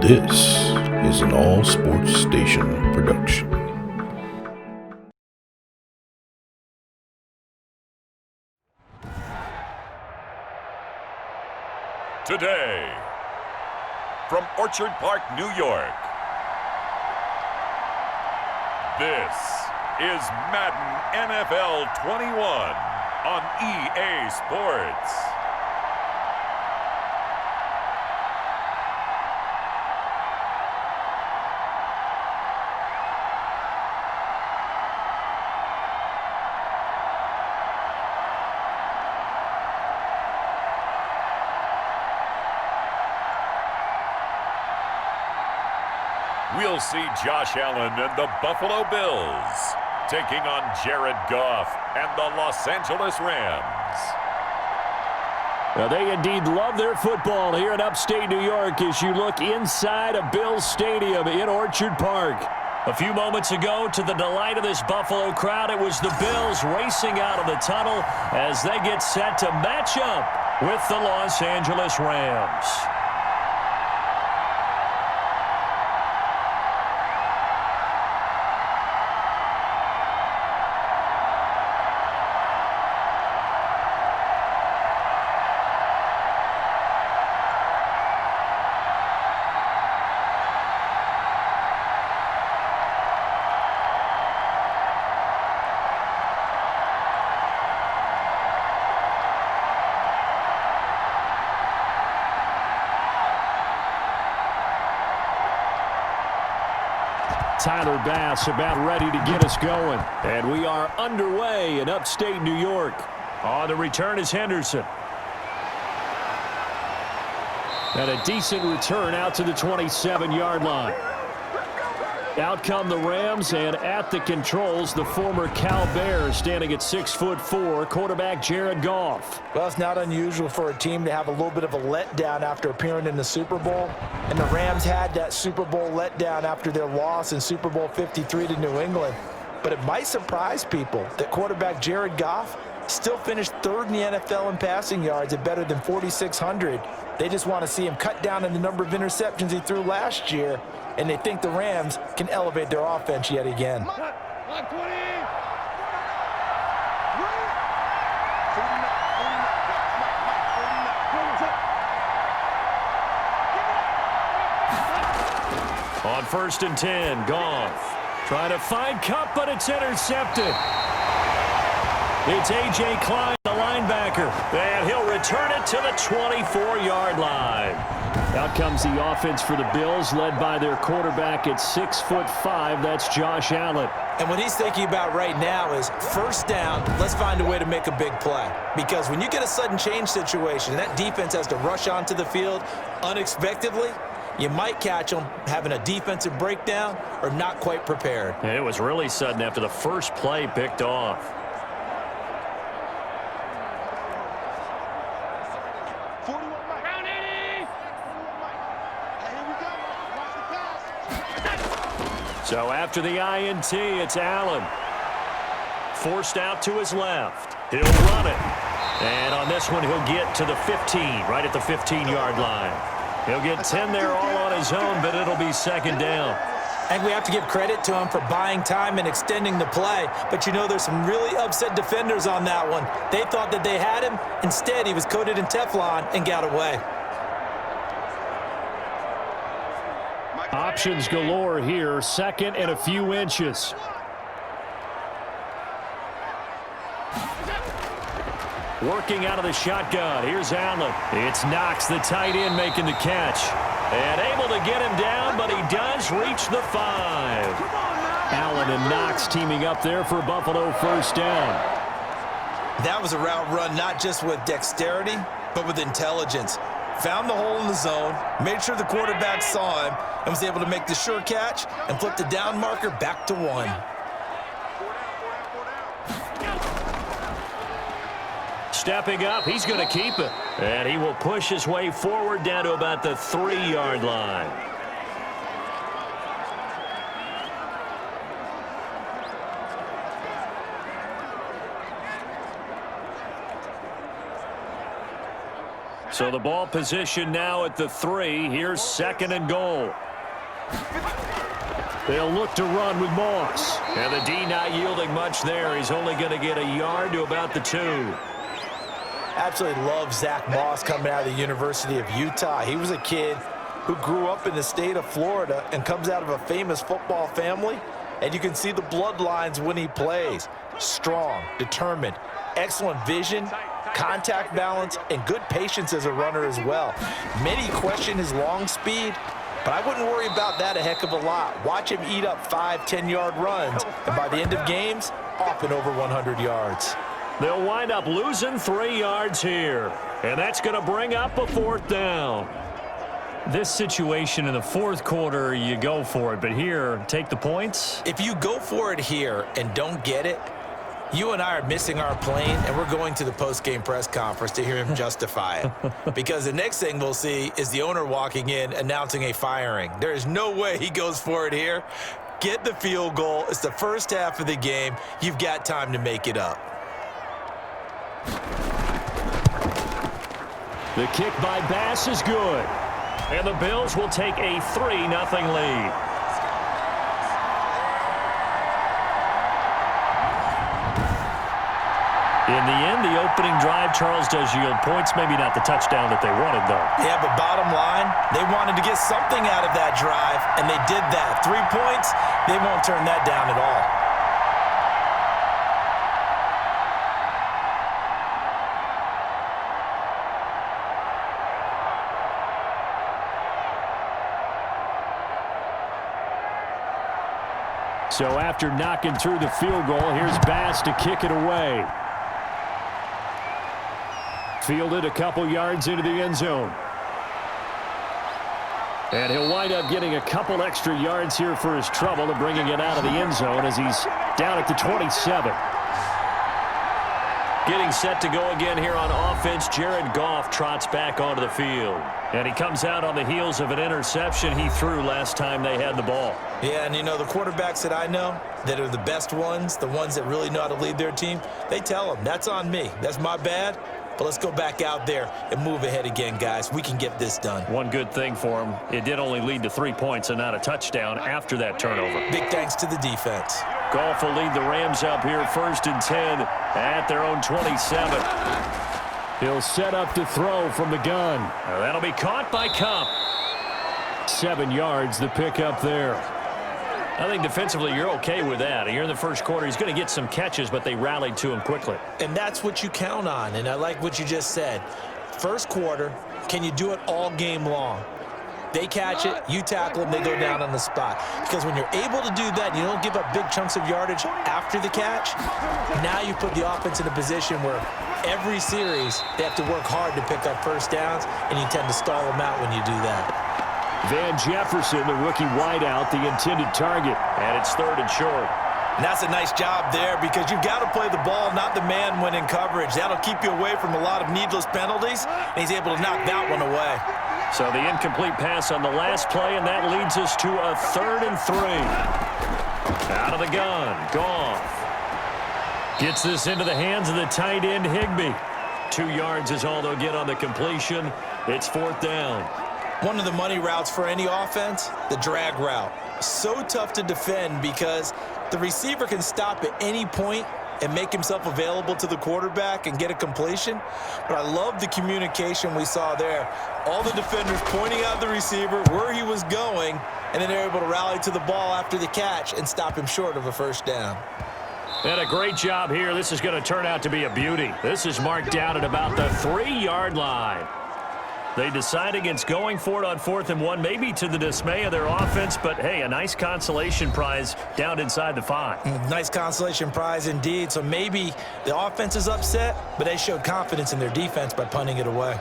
This is an All Sports Station production. Today, from Orchard Park, New York, this is Madden NFL 21 on EA Sports. We'll see Josh Allen and the Buffalo Bills taking on Jared Goff and the Los Angeles Rams. Well, they indeed love their football here in upstate New York as you look inside of Bills Stadium in Orchard Park. A few moments ago, to the delight of this Buffalo crowd, it was the Bills racing out of the tunnel as they get set to match up with the Los Angeles Rams. Tyler Bass about ready to get us going. And we are underway in upstate New York. On the return is Henderson. And a decent return out to the 27-yard line. Out come the Rams, and at the controls, the former Cal Bear standing at 6'4", quarterback Jared Goff. Well, it's not unusual for a team to have a little bit of a letdown after appearing in the Super Bowl. And the Rams had that Super Bowl letdown after their loss in Super Bowl 53 to New England. But it might surprise people that quarterback Jared Goff still finished third in the NFL in passing yards at better than 4,600. They just want to see him cut down on the number of interceptions he threw last year, and they think the Rams can elevate their offense yet again. On 1st and 10, Goff trying to find Cup, but it's intercepted. It's A.J. Klein, the linebacker, and he'll return it to the 24-yard line. Out comes the offense for the Bills, led by their quarterback at 6'5". That's Josh Allen. And what he's thinking about right now is first down, let's find a way to make a big play. Because when you get a sudden change situation, that defense has to rush onto the field unexpectedly, you might catch them having a defensive breakdown or not quite prepared. And it was really sudden after the first play picked off. So after the INT, it's Allen. Forced out to his left. He'll run it. And on this one, he'll get to the 15, right at the 15-yard line. He'll get 10 there all on his own, but it'll be second down. And we have to give credit to him for buying time and extending the play. But you know, there's some really upset defenders on that one. They thought that they had him. Instead, he was coated in Teflon and got away. Options galore here, second and a few inches. Working out of the shotgun, here's Allen. It's Knox, the tight end, making the catch. And able to get him down, but he does reach the 5. Allen and Knox teaming up there for Buffalo first down. That was a route run not just with dexterity, but with intelligence. Found the hole in the zone, made sure the quarterback saw him, and was able to make the sure catch and flip the down marker back to 1. Stepping up, he's going to keep it. And he will push his way forward down to about the 3-yard line. So the ball position now at the 3. Here's 2nd and goal. They'll look to run with Moss. And the D not yielding much there. He's only going to get a yard to about the 2. Absolutely love Zach Moss coming out of the University of Utah. He was a kid who grew up in the state of Florida and comes out of a famous football family. And you can see the bloodlines when he plays. Strong, determined, excellent vision, contact balance, and good patience as a runner as well. Many question his long speed, but I wouldn't worry about that a heck of a lot. Watch him eat up 5-10-yard runs, and by the end of games, often over 100 yards. They'll wind up losing 3 yards here, and that's going to bring up a 4th down. This situation in the 4th quarter, you go for it, but here, take the points. If you go for it here and don't get it, you and I are missing our plane, and we're going to the post-game press conference to hear him justify it. Because the next thing we'll see is the owner walking in announcing a firing. There is no way he goes for it here. Get the field goal. It's the first half of the game. You've got time to make it up. The kick by Bass is good. And the Bills will take a 3-0 lead. In the end, the opening drive, Charles, does yield points. Maybe not the touchdown that they wanted, though. Yeah, but bottom line, they wanted to get something out of that drive, and they did that. 3 points, they won't turn that down at all. So after knocking through the field goal, here's Bass to kick it away. Fielded a couple yards into the end zone. And he'll wind up getting a couple extra yards here for his trouble and bringing it out of the end zone as he's down at the 27. Getting set to go again here on offense, Jared Goff trots back onto the field. And he comes out on the heels of an interception he threw last time they had the ball. Yeah, and you know, the quarterbacks that I know that are the best ones, the ones that really know how to lead their team, they tell them, that's on me. That's my bad. But let's go back out there and move ahead again, guys. We can get this done. One good thing for him, it did only lead to 3 points and not a touchdown after that turnover. Big thanks to the defense. Goff will lead the Rams up here 1st and 10 at their own 27. He'll set up to throw from the gun. Now that'll be caught by Cup. 7 yards, the pickup there. I think defensively you're okay with that. Here in the first quarter, he's going to get some catches, but they rallied to him quickly. And that's what you count on, and I like what you just said. First quarter, can you do it all game long? They catch it, you tackle them, they go down on the spot. Because when you're able to do that, you don't give up big chunks of yardage after the catch, now you put the offense in a position where every series they have to work hard to pick up first downs, and you tend to stall them out when you do that. Van Jefferson, the rookie wideout, the intended target. And it's 3rd and short. And that's a nice job there because you've got to play the ball, not the man when in coverage. That'll keep you away from a lot of needless penalties, and he's able to knock that one away. So the incomplete pass on the last play, and that leads us to a 3rd and 3. Out of the gun, Goff. Gets this into the hands of the tight end, Higbee. 2 yards is all they'll get on the completion. It's 4th down. One of the money routes for any offense, the drag route. So tough to defend because the receiver can stop at any point and make himself available to the quarterback and get a completion. But I love the communication we saw there. All the defenders pointing out the receiver, where he was going, and then they're able to rally to the ball after the catch and stop him short of a first down. And a great job here. This is going to turn out to be a beauty. This is marked down at about the 3-yard line. They decide against going for it on 4th and 1, maybe to the dismay of their offense, but hey, a nice consolation prize down inside the 5. Nice consolation prize indeed. So maybe the offense is upset, but they showed confidence in their defense by punting it away.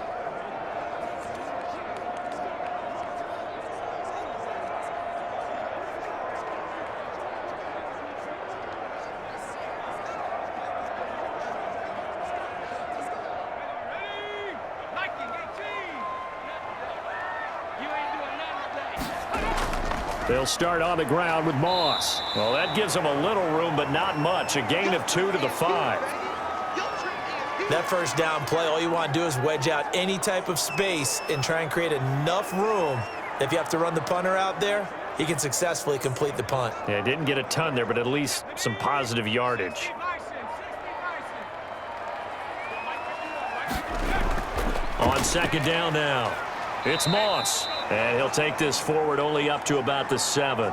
They'll start on the ground with Moss. Well, that gives them a little room, but not much. A gain of 2 to the 5. That first down play, all you want to do is wedge out any type of space and try and create enough room. If you have to run the punter out there, he can successfully complete the punt. Yeah, didn't get a ton there, but at least some positive yardage. On second down now, it's Moss. And he'll take this forward only up to about the 7.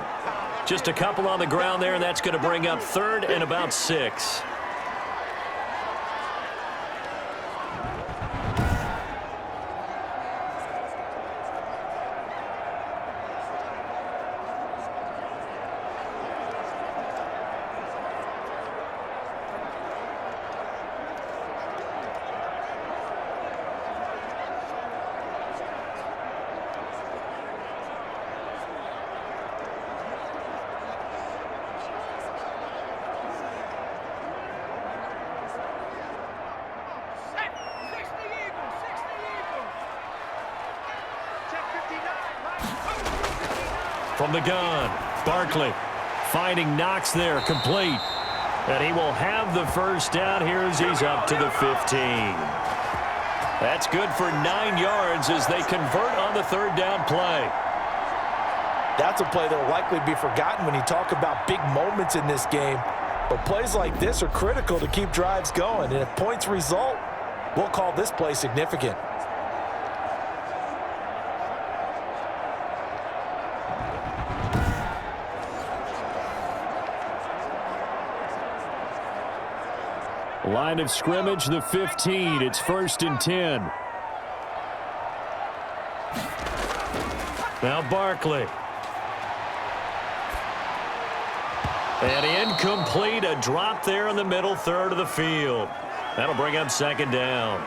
Just a couple on the ground there, and that's going to bring up 3rd and about 6. From the gun, Barkley finding Knox there, complete. And he will have the first down here as he's up to the 15. That's good for 9 yards as they convert on the 3rd down play. That's a play that will likely be forgotten when you talk about big moments in this game. But plays like this are critical to keep drives going. And if points result, we'll call this play significant. Line of scrimmage, the 15. It's 1st and 10. Now Barkley. And incomplete, a drop there in the middle third of the field. That'll bring up 2nd down.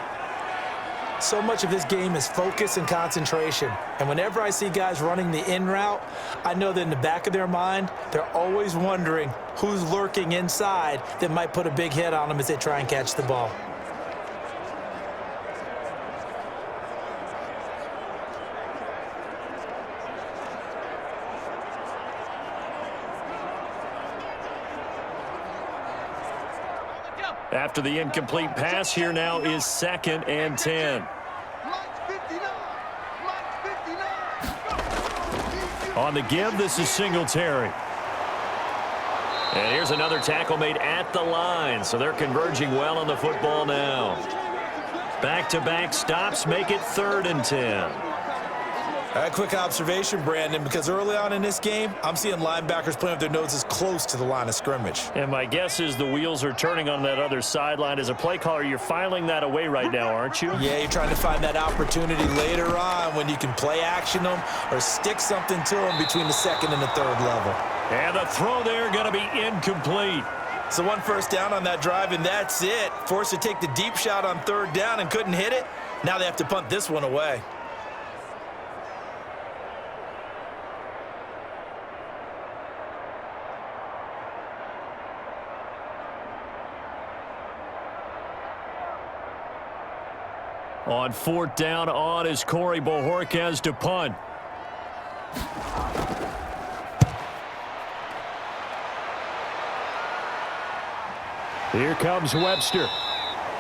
So much of this game is focus and concentration. And whenever I see guys running the in route, I know that in the back of their mind, they're always wondering who's lurking inside that might put a big hit on them as they try and catch the ball. After the incomplete pass, here now is 2nd and 10. On the give, this is Singletary. And here's another tackle made at the line, so they're converging well on the football now. Back-to-back stops make it 3rd and 10. A quick observation, Brandon, because early on in this game, I'm seeing linebackers playing with their noses close to the line of scrimmage. And my guess is the wheels are turning on that other sideline. As a play caller, you're filing that away right now, aren't you? Yeah, you're trying to find that opportunity later on when you can play action them or stick something to them between the 2nd and the 3rd level. And the throw there going to be incomplete. So 1 first down on that drive, and that's it. Forced to take the deep shot on 3rd down and couldn't hit it. Now they have to punt this one away. On 4th down on is Corey Bojorquez to punt. Here comes Webster.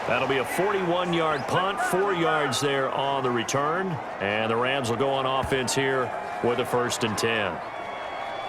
That'll be a 41-yard punt, 4 yards there on the return. And the Rams will go on offense here with a 1st and 10.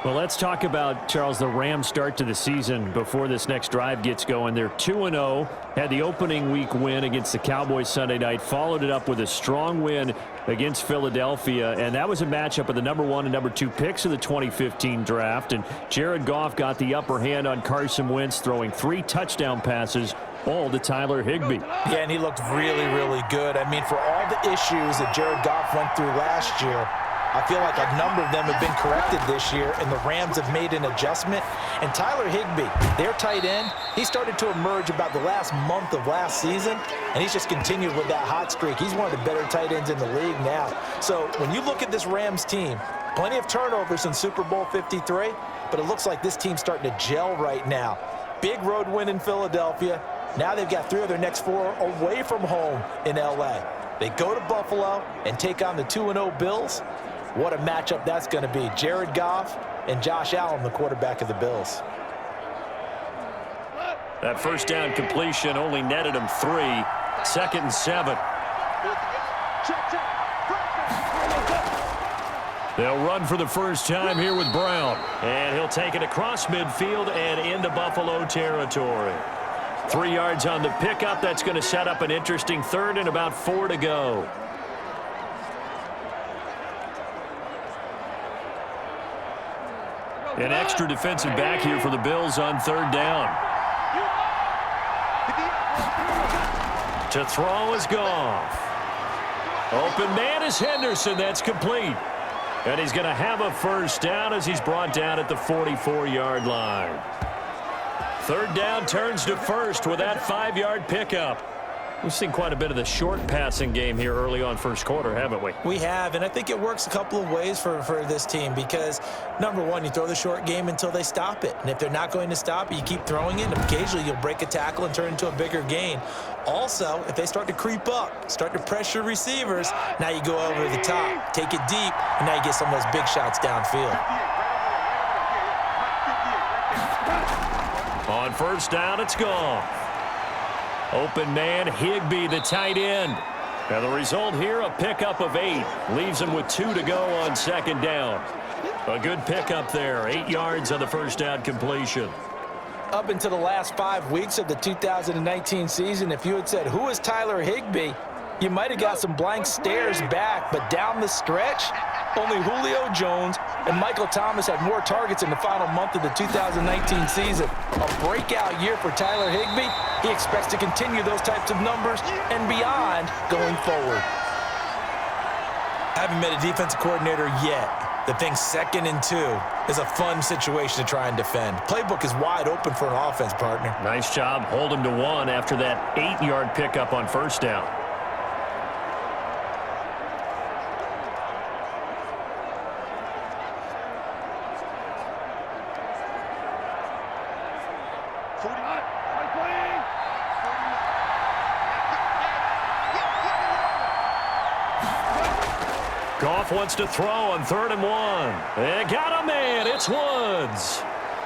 Well, let's talk about, Charles, the Rams start to the season before this next drive gets going. They're 2-0, had the opening week win against the Cowboys Sunday night, followed it up with a strong win against Philadelphia, and that was a matchup of the number 1 and number 2 picks of the 2015 draft, and Jared Goff got the upper hand on Carson Wentz, throwing 3 touchdown passes, all to Tyler Higbee. Yeah, and he looked really, really good. I mean, for all the issues that Jared Goff went through last year, I feel like a number of them have been corrected this year, and the Rams have made an adjustment. And Tyler Higbee, their tight end, he started to emerge about the last month of last season, and he's just continued with that hot streak. He's one of the better tight ends in the league now. So when you look at this Rams team, plenty of turnovers in Super Bowl 53, but it looks like this team's starting to gel right now. Big road win in Philadelphia. Now they've got 3 of their next 4 away from home in L.A. They go to Buffalo and take on the 2-0 Bills. What a matchup that's going to be. Jared Goff and Josh Allen, the quarterback of the Bills. That first down completion only netted him 3. 2nd and 7. They'll run for the first time here with Brown. And he'll take it across midfield and into Buffalo territory. 3 yards on the pickup. That's going to set up an interesting third and about 4 to go. An extra defensive back here for the Bills on 3rd down. To throw is Goff. Open man is Henderson. That's complete. And he's going to have a first down as he's brought down at the 44-yard line. 3rd down turns to 1st with that 5-yard pickup. We've seen quite a bit of the short passing game here early on first quarter, haven't we? We have, and I think it works a couple of ways for this team because, number one, you throw the short game until they stop it. And if they're not going to stop it, you keep throwing it, and occasionally you'll break a tackle and turn into a bigger gain. Also, if they start to creep up, start to pressure receivers, now you go over the top, take it deep, and now you get some of those big shots downfield. On 1st down, it's Goff. Open man, Higbee, the tight end. And the result here, a pickup of 8. Leaves him with 2 to go on 2nd down. A good pickup there. 8 yards on the first down completion. Up into the last 5 weeks of the 2019 season, if you had said, who is Tyler Higbee, you might have got some blank stares back. But down the stretch, only Julio Jones and Michael Thomas had more targets in the final month of the 2019 season. A breakout year for Tyler Higbee. He expects to continue those types of numbers and beyond going forward. I haven't met a defensive coordinator yet that thinks 2nd and 2 is a fun situation to try and defend. Playbook is wide open for an offense, partner. Nice job. Hold him to 1 after that 8-yard pickup on 1st down. Goff wants to throw on 3rd and 1. They got a man. It's Woods.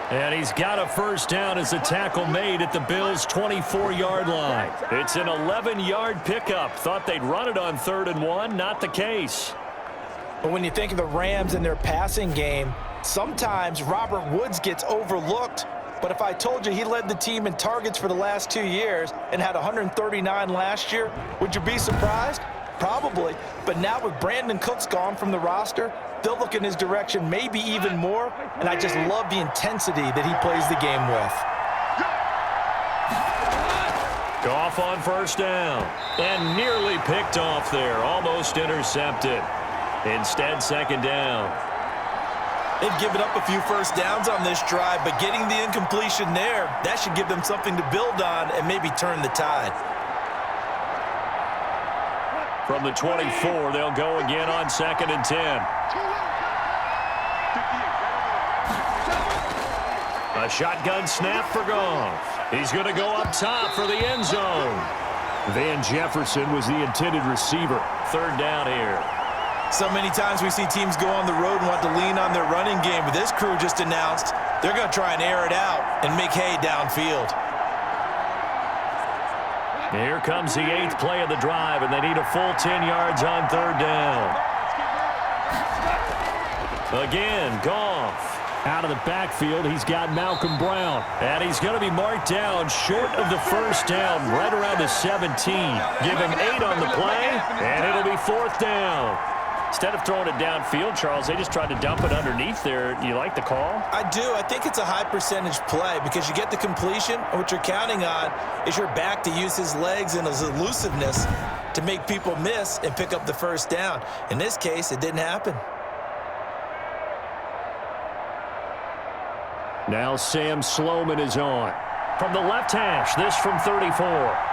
And he's got a first down as the tackle made at the Bills' 24-yard line. It's an 11-yard pickup. Thought they'd run it on 3rd and 1. Not the case. But when you think of the Rams and their passing game, sometimes Robert Woods gets overlooked. But if I told you he led the team in targets for the last 2 years and had 139 last year, would you be surprised? Probably. But now with Brandon Cooks gone from the roster, they'll look in his direction maybe even more. And I just love the intensity that he plays the game with. Goff on 1st down. And nearly picked off there. Almost intercepted. Instead, 2nd down. They've given up a few first downs on this drive, but getting the incompletion there, that should give them something to build on and maybe turn the tide. From the 24, they'll go again on 2nd and 10. A shotgun snap for Goff. He's going to go up top for the end zone. Van Jefferson was the intended receiver. 3rd down here. So many times we see teams go on the road and want to lean on their running game, but this crew just announced they're going to try and air it out and make hay downfield. Here comes the 8th play of the drive, and they need a full 10 yards on 3rd down. Again, Goff. Out of the backfield, he's got Malcolm Brown. And he's going to be marked down short of the first down, right around the 17. Give him 8 on the play, and it'll be 4th down. Instead of throwing it downfield, Charles, they just tried to dump it underneath there. You like the call? I do. I think it's a high percentage play because you get the completion, and what you're counting on is your back to use his legs and his elusiveness to make people miss and pick up the first down. In this case, it didn't happen. Now Sam Sloman is on. From the left hash, this from 34.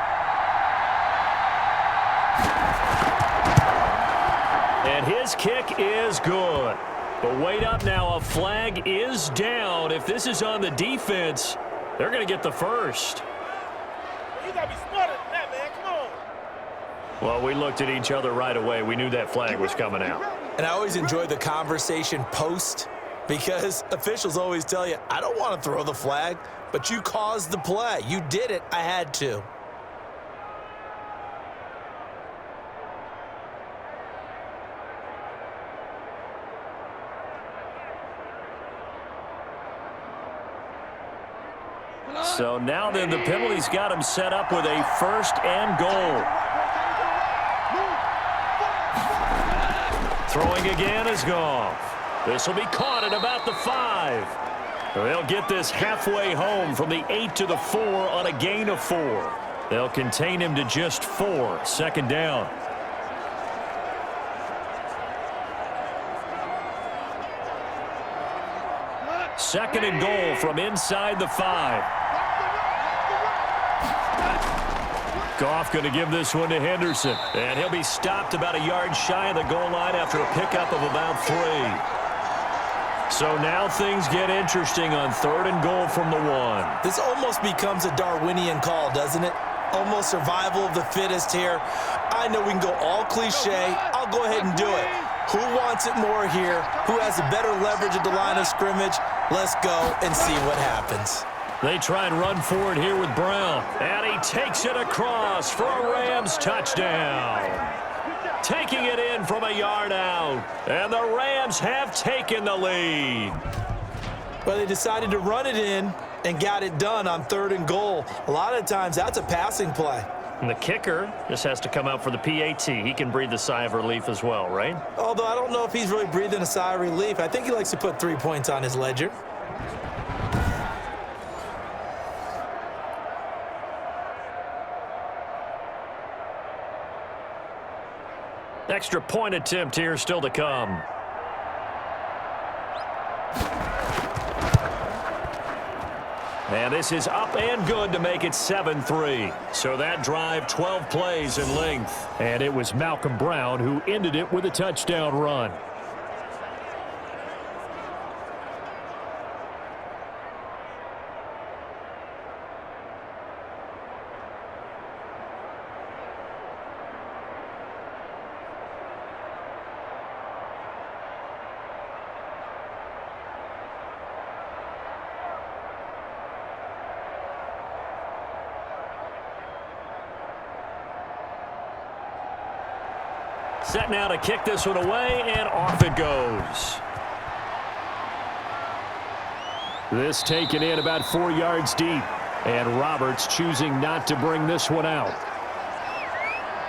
And his kick is good. But wait up now, a flag is down. If this is on the defense, they're going to get the first. You got to be smarter than that, man. Come on. Well, we looked at each other right away. We knew that flag was coming out. And I always enjoy the conversation post because officials always tell you, I don't want to throw the flag, but you caused the play. You did it. I had to. So now then the penalty's got him set up with a 1st and goal. Throwing again is Goff. This will be caught at about the 5. They'll get this halfway home from the 8 to the 4 on a gain of 4. They'll contain him to just 4. 2nd down. Second and goal from inside the 5. Goff going to give this one to Henderson. And he'll be stopped about a yard shy of the goal line after a pickup of about 3. So now things get interesting on 3rd and goal from the 1. This almost becomes a Darwinian call, doesn't it? Almost survival of the fittest here. I know we can go all cliche. I'll go ahead and do it. Who wants it more here? Who has a better leverage at the line of scrimmage? Let's go and see what happens. They try and run forward here with Brown. And he takes it across for a Rams touchdown. Taking it in from a yard out. And the Rams have taken the lead. Well, they decided to run it in and got it done on 3rd and goal. A lot of times that's a passing play. And the kicker just has to come out for the PAT. He can breathe a sigh of relief as well, right? Although I don't know if he's really breathing a sigh of relief. I think he likes to put 3 points on his ledger. Extra point attempt here still to come. And this is up and good to make it 7-3. So that drive, 12 plays in length. And it was Malcolm Brown who ended it with a touchdown run. Set now to kick this one away, and off it goes. This taken in about 4 yards deep, and Roberts choosing not to bring this one out.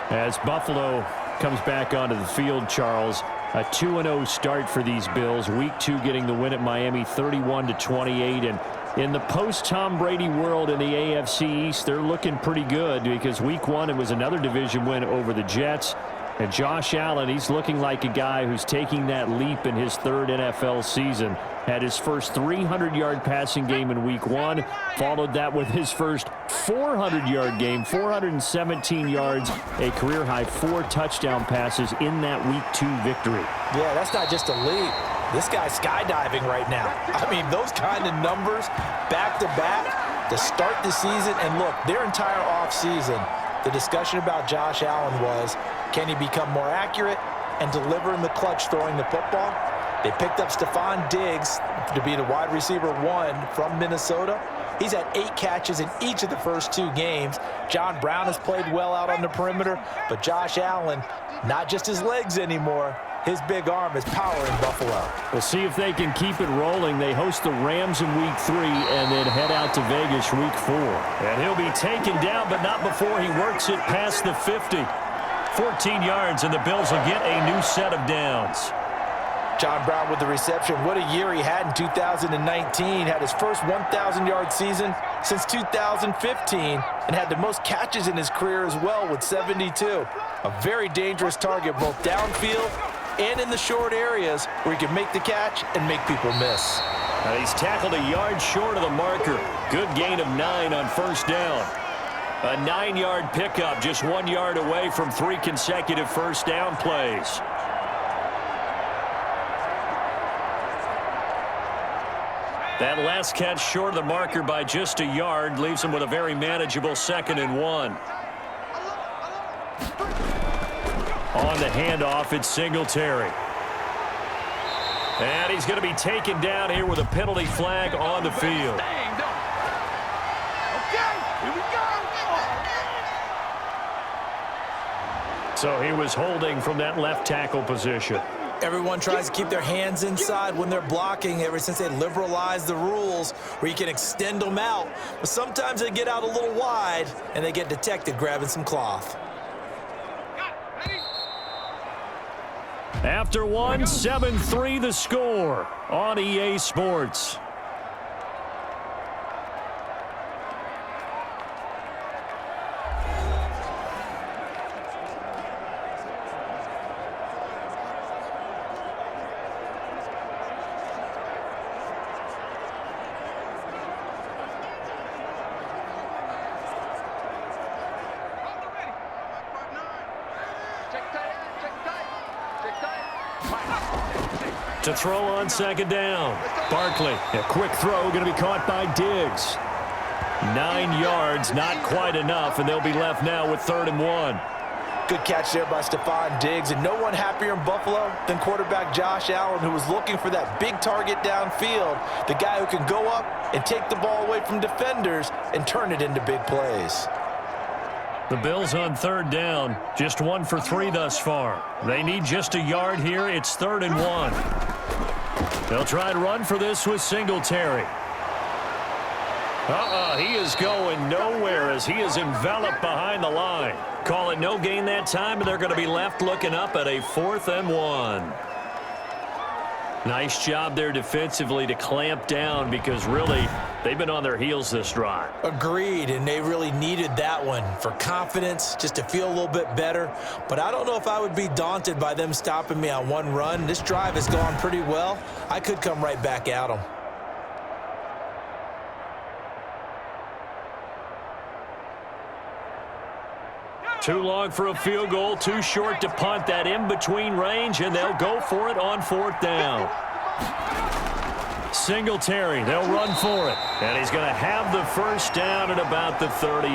As Buffalo comes back onto the field, Charles, a 2-0 start for these Bills. Week 2 getting the win at Miami 31-28, and in the post-Tom Brady world in the AFC East, they're looking pretty good because Week 1 it was another division win over the Jets. And Josh Allen, he's looking like a guy who's taking that leap in his 3rd NFL season. Had his first 300-yard passing game in Week 1. Followed that with his first 400-yard game, 417 yards, a career-high 4 touchdown passes in that Week 2 victory. Yeah, that's not just a leap. This guy's skydiving right now. I mean, those kind of numbers back-to-back to start the season. And look, their entire offseason, the discussion about Josh Allen was, can he become more accurate and deliver in the clutch throwing the football? They picked up Stephon Diggs to be the wide receiver 1 from Minnesota. He's had 8 catches in each of the first 2 games. John Brown has played well out on the perimeter, but Josh Allen, not just his legs anymore, his big arm is powering Buffalo. We'll see if they can keep it rolling. They host the Rams in Week 3 and then head out to Vegas Week 4. And he'll be taken down, but not before he works it past the 50. 14 yards, and the Bills will get a new set of downs. John Brown with the reception. What a year he had in 2019. Had his first 1,000-yard season since 2015 and had the most catches in his career as well with 72. A very dangerous target both downfield and in the short areas where he can make the catch and make people miss. He's tackled a yard short of the marker. Good gain of 9 on first down. A 9-yard pickup, just 1 yard away from 3 consecutive first down plays. That last catch short of the marker by just a yard leaves him with a very manageable 2nd and 1. On the handoff, it's Singletary. And he's going to be taken down here with a penalty flag on the field. So he was holding from that left tackle position. Everyone tries to keep their hands inside when they're blocking ever since they liberalized the rules where you can extend them out. But sometimes they get out a little wide and they get detected grabbing some cloth. After one, 7-3 the score on EA Sports. To throw on second down. Barkley, a quick throw, going to be caught by Diggs. 9 yards, not quite enough, and they'll be left now with 3rd and 1. Good catch there by Stephon Diggs, and no one happier in Buffalo than quarterback Josh Allen, who was looking for that big target downfield, the guy who can go up and take the ball away from defenders and turn it into big plays. The Bills on 3rd down, just 1 for 3 thus far. They need just a yard here. It's 3rd and 1. They'll try to run for this with Singletary. He is going nowhere as he is enveloped behind the line. Call it no gain that time, and they're going to be left looking up at a 4th and 1. Nice job there defensively to clamp down because really they've been on their heels this drive. Agreed, and they really needed that one for confidence, just to feel a little bit better. But I don't know if I would be daunted by them stopping me on one run. This drive has gone pretty well. I could come right back at them. Too long for a field goal, too short to punt. That in-between range, and they'll go for it on 4th down. Singletary, they'll run for it. And he's going to have the first down at about the 38.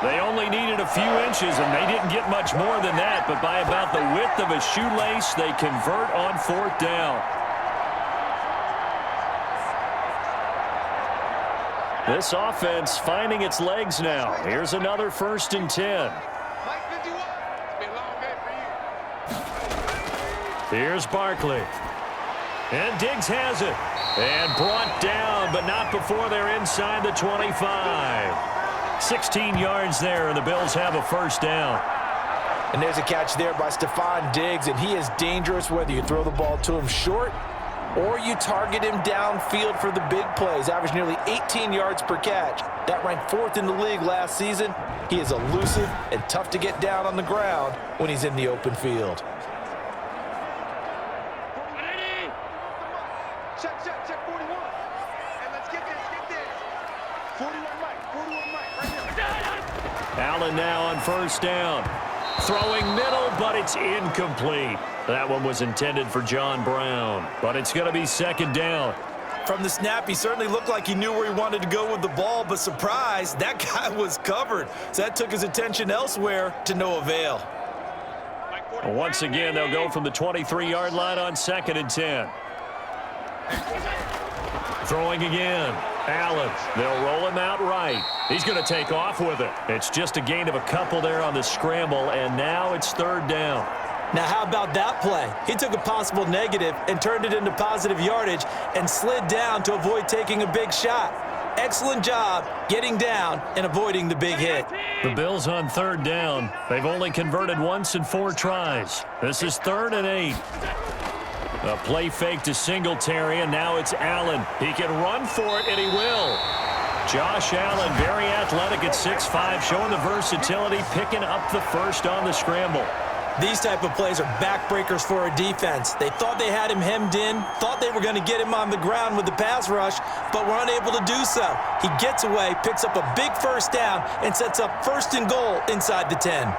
They only needed a few inches, and they didn't get much more than that. But by about the width of a shoelace, they convert on 4th down. This offense finding its legs now. Here's another 1st and 10. Here's Barkley. And Diggs has it. And brought down, but not before they're inside the 25. 16 yards there, and the Bills have a 1st down. And there's a catch there by Stephon Diggs, and he is dangerous whether you throw the ball to him short or you target him downfield for the big plays. Averaged nearly 18 yards per catch. That ranked 4th in the league last season. He is elusive and tough to get down on the ground when he's in the open field. Check 41. And let's get this. 41 right here. Allen now on 1st down. Throwing middle, but it's incomplete. That one was intended for John Brown, but it's going to be 2nd down. From the snap, he certainly looked like he knew where he wanted to go with the ball, but surprise, that guy was covered. So that took his attention elsewhere to no avail. Once again, they'll go from the 23-yard line on 2nd and 10. Throwing again. Allen. They'll roll him out right. He's going to take off with it. It's just a gain of a couple there on the scramble, and now it's 3rd down. Now, how about that play? He took a possible negative and turned it into positive yardage and slid down to avoid taking a big shot. Excellent job getting down and avoiding the big hit. The Bills on 3rd down. They've only converted once in 4 tries. This is 3rd and 8. A play fake to Singletary, and now it's Allen. He can run for it, and he will. Josh Allen, very athletic at 6'5", showing the versatility, picking up the first on the scramble. These type of plays are backbreakers for a defense. They thought they had him hemmed in, thought they were going to get him on the ground with the pass rush, but were unable to do so. He gets away, picks up a big first down, and sets up 1st and goal inside the 10.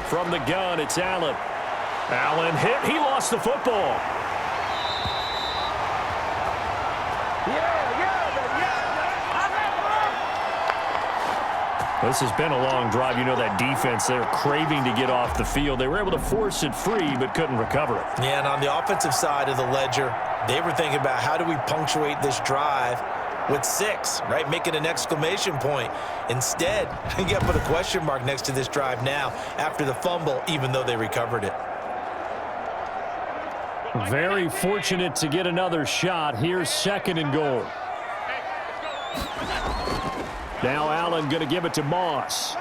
From the gun, it's Allen. Allen hit. He lost the football. This has been a long drive. You know that defense, they're craving to get off the field. They were able to force it free, but couldn't recover it. Yeah, and on the offensive side of the ledger, they were thinking about how do we punctuate this drive with 6, right? Making an exclamation point. Instead, you got to put a question mark next to this drive now after the fumble, even though they recovered it. Very fortunate to get another shot. Here's 2nd and goal. Now Allen going to give it to Moss.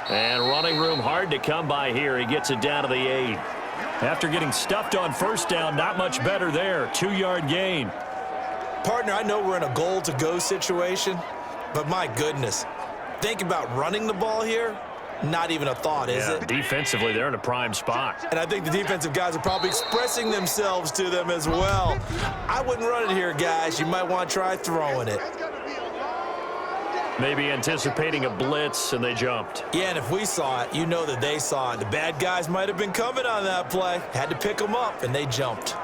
And running room hard to come by here. He gets it down to the 8. After getting stuffed on 1st down, not much better there. 2-yard gain. Partner, I know we're in a goal-to-go situation, but my goodness, think about running the ball here. Not even a thought, is it? Defensively, they're in a prime spot. And I think the defensive guys are probably expressing themselves to them as well. I wouldn't run it here, guys. You might want to try throwing it. Maybe anticipating a blitz, and they jumped. Yeah, and if we saw it, you know that they saw it. The bad guys might have been coming on that play. Had to pick them up, and they jumped.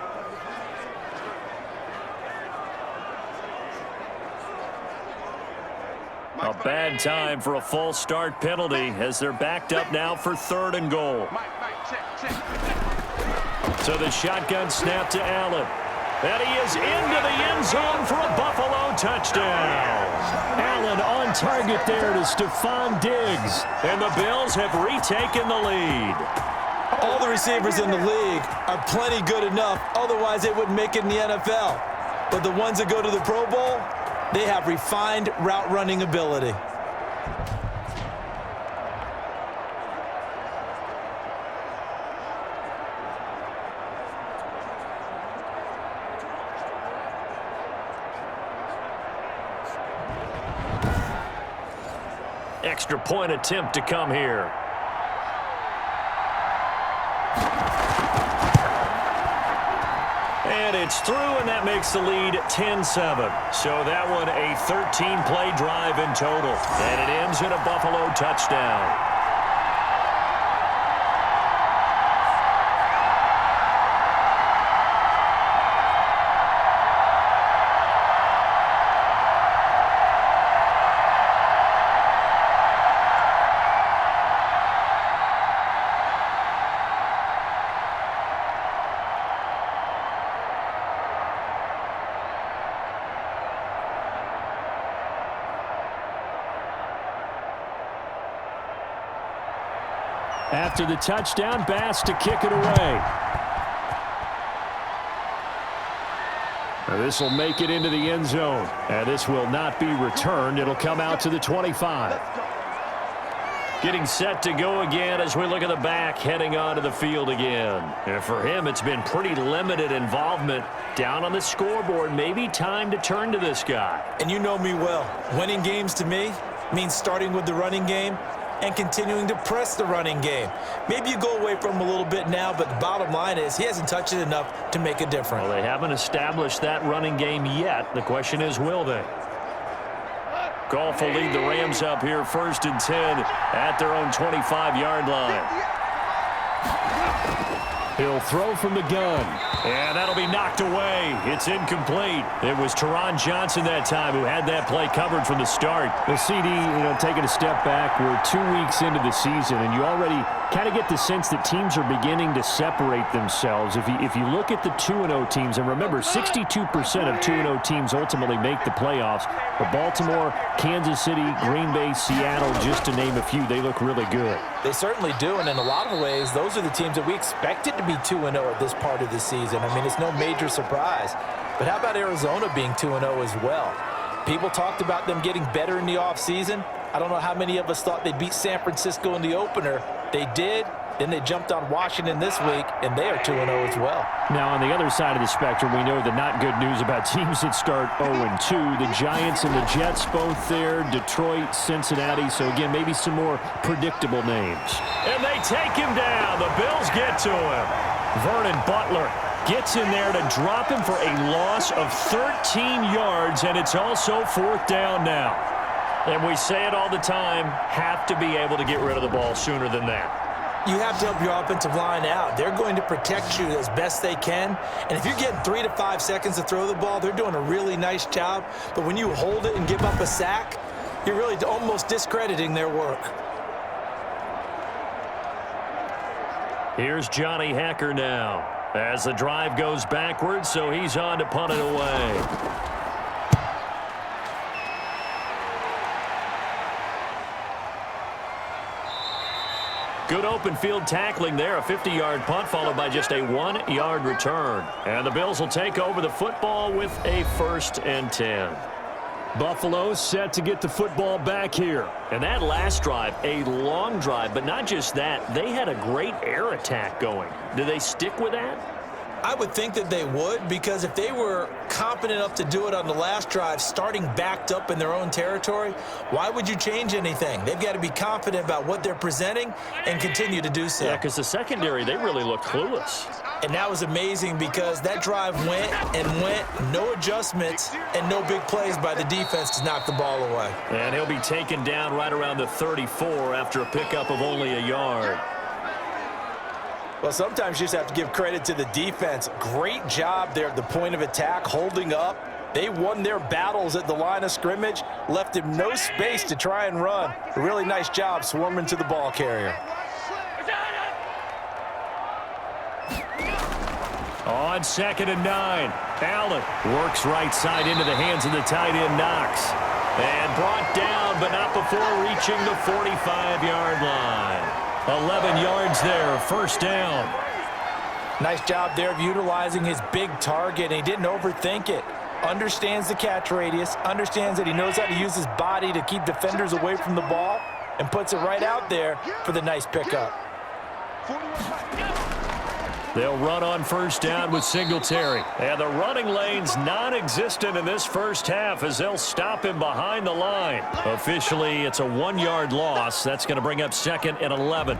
A bad time for a false start penalty as they're backed up now for 3rd and goal. So the shotgun snap to Allen. And he is into the end zone for a Buffalo touchdown. Allen on target there to Stephon Diggs. And the Bills have retaken the lead. All the receivers in the league are plenty good enough. Otherwise, they wouldn't make it in the NFL. But the ones that go to the Pro Bowl, they have refined route running ability. Extra point attempt to come here. And it's through, and that makes the lead 10-7. So that one a 13-play drive in total. And it ends in a Buffalo touchdown. After the touchdown, Bass to kick it away. This will make it into the end zone. And this will not be returned. It'll come out to the 25. Getting set to go again as we look at the back, heading onto the field again. And for him, it's been pretty limited involvement down on the scoreboard. Maybe time to turn to this guy. And you know me well. Winning games to me means starting with the running game and continuing to press the running game. Maybe you go away from him a little bit now, but the bottom line is he hasn't touched it enough to make a difference. Well, they haven't established that running game yet. The question is, will they? Goff will lead the Rams up here 1st and 10 at their own 25-yard line. He'll throw from the gun, and that'll be knocked away. It's incomplete. It was Teron Johnson that time who had that play covered from the start. The CD, taking a step back. We're 2 weeks into the season, and you already kind of get the sense that teams are beginning to separate themselves. If you look at the 2-0 teams, and remember, 62% of 2-0 teams ultimately make the playoffs. But Baltimore, Kansas City, Green Bay, Seattle, just to name a few, they look really good. They certainly do, and in a lot of ways, those are the teams that we expected to be 2-0 at this part of the season. I mean, it's no major surprise. But how about Arizona being 2-0 as well? People talked about them getting better in the offseason. I don't know how many of us thought they'd beat San Francisco in the opener. They did. Then they jumped on Washington this week, and they are 2-0 as well. Now, on the other side of the spectrum, we know the not good news about teams that start 0-2. The Giants and the Jets both there, Detroit, Cincinnati. So, again, maybe some more predictable names. And they take him down. The Bills get to him. Vernon Butler gets in there to drop him for a loss of 13 yards, and it's also 4th down now. And we say it all the time, have to be able to get rid of the ball sooner than that. You have to help your offensive line out. They're going to protect you as best they can. And if you're getting 3 to 5 seconds to throw the ball, they're doing a really nice job. But when you hold it and give up a sack, You're really almost discrediting their work. Here's Johnny Hacker now as the drive goes backwards, so he's on to punt it away. Good open field tackling there, a 50-yard punt followed by just a 1-yard return. And the Bills will take over the football with a 1st and 10. Buffalo set to get the football back here. And that last drive, a long drive, but not just that, they had a great air attack going. Do they stick with that? I would think that they would, because if they were competent enough to do it on the last drive, starting backed up in their own territory, why would you change anything? They've got to be confident about what they're presenting and continue to do so. Yeah, because the secondary, they really look clueless. And that was amazing because that drive went and went, no adjustments, and no big plays by the defense to knock the ball away. And he'll be taken down right around the 34 after a pickup of only a yard. Well, sometimes you just have to give credit to the defense. Great job there at the point of attack, holding up. They won their battles at the line of scrimmage, left him no space to try and run. A really nice job swarming to the ball carrier. On 2nd and 9, Allen works right side into the hands of the tight end Knox. And brought down, but not before reaching the 45-yard line. 11 yards there, 1st down. Nice job there of utilizing his big target. He didn't overthink it. Understands the catch radius, understands that he knows how to use his body to keep defenders away from the ball, and puts it right out there for the nice pickup. They'll run on 1st down with Singletary. And the running lane's non-existent in this first half as they'll stop him behind the line. Officially, it's a 1-yard loss. That's going to bring up 2nd and 11.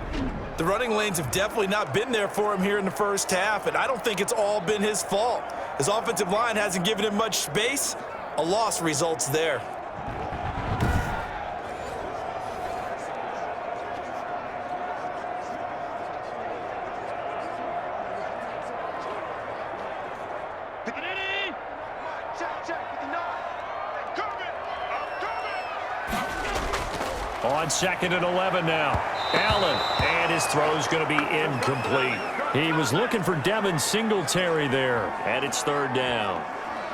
The running lanes have definitely not been there for him here in the first half, and I don't think it's all been his fault. His offensive line hasn't given him much space. A loss results there. On 2nd and 11 now. Allen, and his throw's going to be incomplete. He was looking for Devin Singletary there, and it's 3rd down.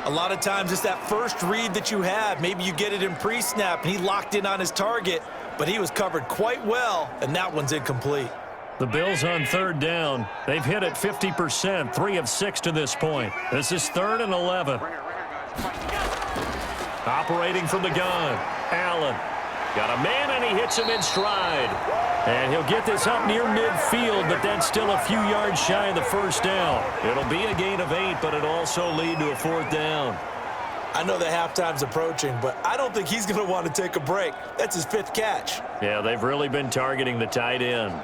A lot of times it's that first read that you have. Maybe you get it in pre-snap, and he locked in on his target, but he was covered quite well, and that one's incomplete. The Bills on 3rd down. They've hit it 50%, 3 of 6 to this point. This is 3rd and 11. Operating from the gun, Allen. Got a man, and he hits him in stride. And he'll get this up near midfield, but then still a few yards shy of the 1st down. It'll be a gain of 8, but it'll also lead to a 4th down. I know that halftime's approaching, but I don't think he's going to want to take a break. That's his 5th catch. Yeah, they've really been targeting the tight end.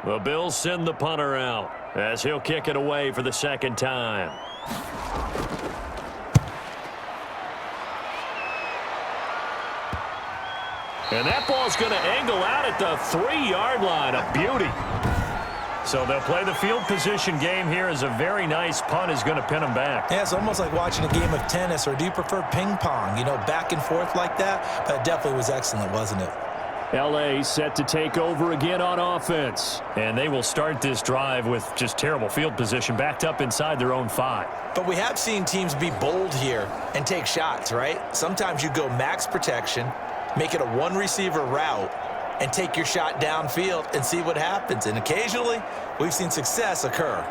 The Bills send the punter out as he'll kick it away for the 2nd time. And that ball's going to angle out at the 3-yard line. A beauty. So they'll play the field position game here as a very nice punt is going to pin them back. Yeah, it's almost like watching a game of tennis, or do you prefer ping pong? You know, back and forth like that? But it definitely was excellent, wasn't it? L.A. set to take over again on offense. And they will start this drive with just terrible field position backed up inside their own 5. But we have seen teams be bold here and take shots, right? Sometimes you go max protection, make it a 1-receiver route, and take your shot downfield and see what happens. And occasionally, we've seen success occur.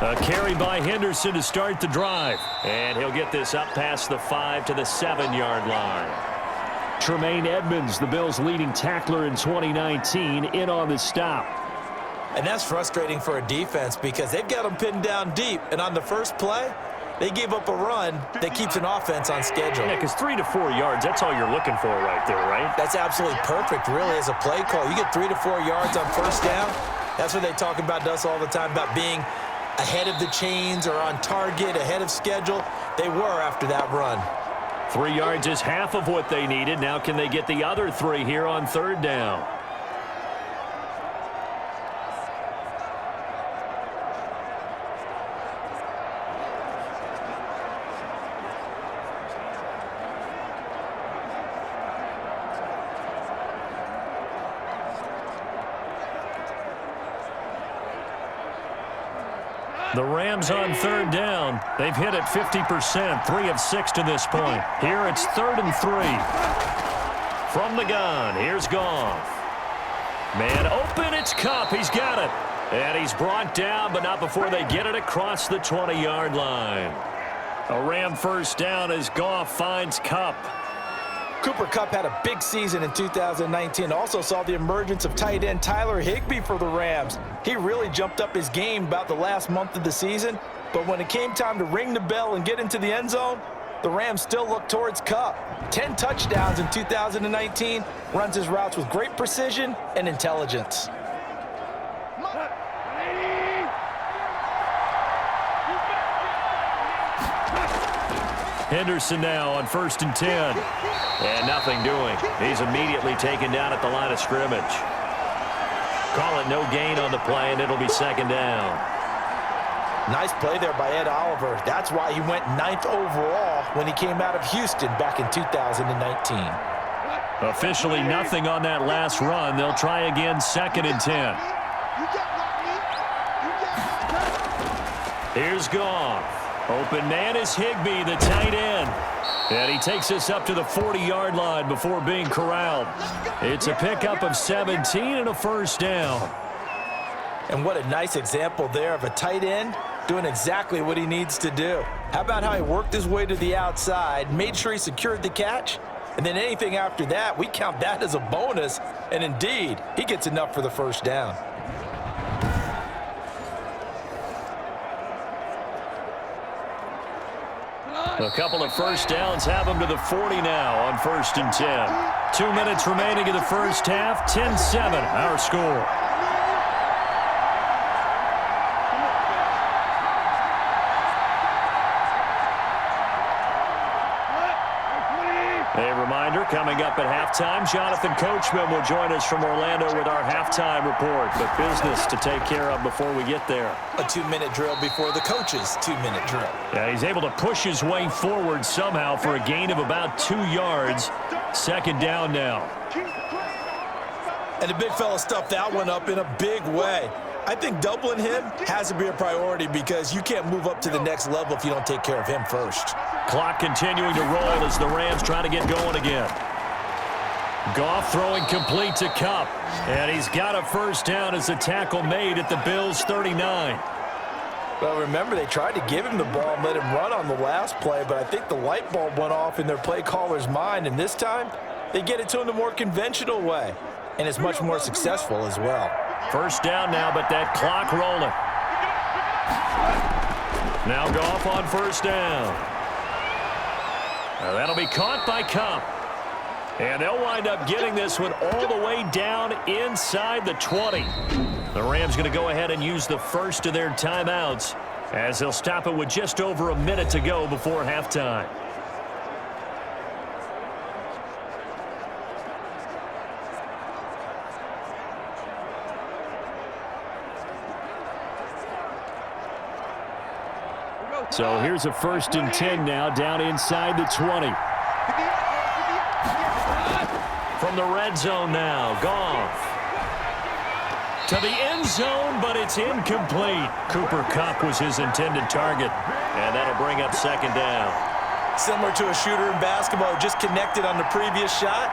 A carry by Henderson to start the drive. And he'll get this up past the 5 to the 7-yard line. Tremaine Edmonds, the Bills' leading tackler in 2019, in on the stop. And that's frustrating for a defense because they've got them pinned down deep. And on the first play, They gave up a run that keeps an offense on schedule. Yeah, because 3 to 4 yards, that's all you're looking for right there, right? That's absolutely perfect, really, as a play call. You get 3 to 4 yards on first down. That's what they talk about to us all the time, about being ahead of the chains or on target, ahead of schedule. They were after that run. 3 yards is half of what they needed. Now can they get the other 3 here on third down? The Rams on third down. They've hit it 50%, 3 of 6 to this point. Here it's 3rd and 3. From the gun, here's Goff. Man open, it's Kupp. He's got it. And he's brought down, but not before they get it across the 20-yard line. A Ram first down as Goff finds Kupp. Cooper Kupp had a big season in 2019. Also saw the emergence of tight end Tyler Higbee for the Rams. He really jumped up his game about the last month of the season. But when it came time to ring the bell and get into the end zone, the Rams still looked towards Kupp. 10 touchdowns in 2019. Runs his routes with great precision and intelligence. Henderson now on 1st and 10. And nothing doing. He's immediately taken down at the line of scrimmage. Call it no gain on the play, and it'll be 2nd down. Nice play there by Ed Oliver. That's why he went 9th overall when he came out of Houston back in 2019. Officially nothing on that last run. They'll try again 2nd and 10. Here's Goff. Open man is Higbee, the tight end. And he takes us up to the 40-yard line before being corralled. It's a pickup of 17 and a first down. And what a nice example there of a tight end doing exactly what he needs to do. How about how he worked his way to the outside, made sure he secured the catch, and then anything after that, we count that as a bonus. And indeed, he gets enough for the first down. A couple of first downs have them to the 40 now on 1st and 10. 2 minutes remaining in the first half. 10-7, our score. A reminder, coming up at halftime, Jonathan Coachman will join us from Orlando with our halftime report. But business to take care of before we get there. A 2-minute drill before the coach's 2-minute drill. Yeah, he's able to push his way forward somehow for a gain of about 2 yards. 2nd down now. And the big fella stuffed that one up in a big way. I think doubling him has to be a priority because you can't move up to the next level if you don't take care of him first. Clock continuing to roll as the Rams try to get going again. Goff throwing complete to Kupp. And he's got a first down as the tackle made at the Bills' 39. Well, remember, they tried to give him the ball and let him run on the last play, but I think the light bulb went off in their play caller's mind, and this time they get it to him the more conventional way, and it's much more successful as well. First down now, but that clock rolling. Now Goff on first down. Now that'll be caught by Kupp. And they'll wind up getting this one all the way down inside the 20. The Rams going to go ahead and use the first of their timeouts as they'll stop it with just over a minute to go before halftime. So here's a 1st and 10 now down inside the 20. From the red zone now, Goff. To the end zone, but it's incomplete. Cooper Kupp was his intended target, and that'll bring up 2nd down. Similar to a shooter in basketball who just connected on the previous shot,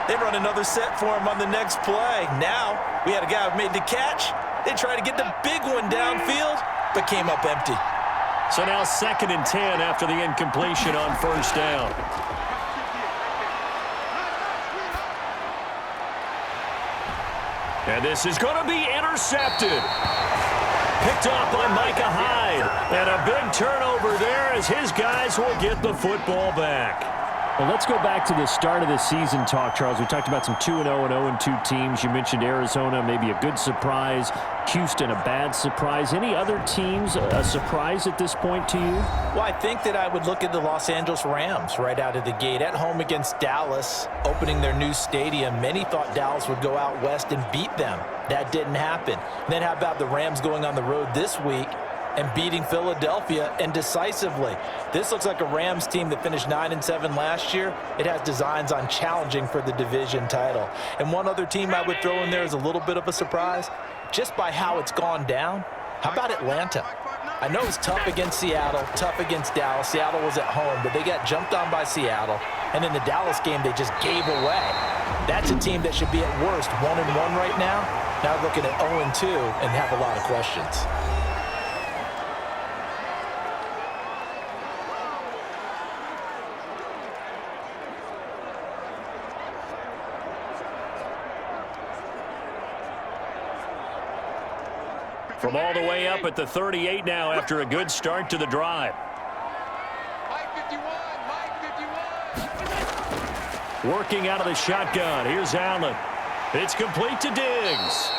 they run another set for him on the next play. Now, we had a guy who made the catch. They tried to get the big one downfield, but came up empty. So now 2nd and 10 after the incompletion on first down. And this is going to be intercepted. Picked off by Micah Hyde. And a big turnover there as his guys will get the football back. Well, let's go back to the start of the season talk, Charles. We talked about some 2-0 and 0-2 teams. You mentioned Arizona, maybe a good surprise. Houston, a bad surprise. Any other teams a surprise at this point to you? Well, I think that I would look at the Los Angeles Rams right out of the gate. At home against Dallas, opening their new stadium. Many thought Dallas would go out west and beat them. That didn't happen. And then how about the Rams going on the road this week and beating Philadelphia, and decisively? This looks like a Rams team that finished 9-7 last year. It has designs on challenging for the division title. And one other team I would throw in there is a little bit of a surprise, just by how it's gone down. How about Atlanta? I know it's tough against Seattle, tough against Dallas. Seattle was at home, but they got jumped on by Seattle. And in the Dallas game, they just gave away. That's a team that should be at worst 1-1 right now. Now looking at 0-2 and have a lot of questions. From all the way up at the 38 now after a good start to the drive. Working out of the shotgun. Here's Allen. It's complete to Diggs.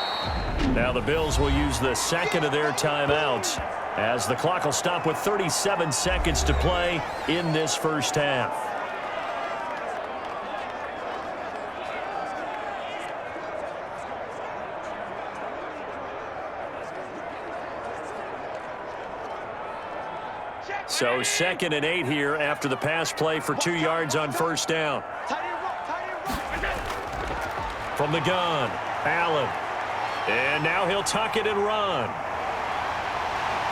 Now the Bills will use the second of their timeouts as the clock will stop with 37 seconds to play in this first half. So 2nd and 8 here after the pass play for 2 yards on first down. From the gun, Allen. And now he'll tuck it and run.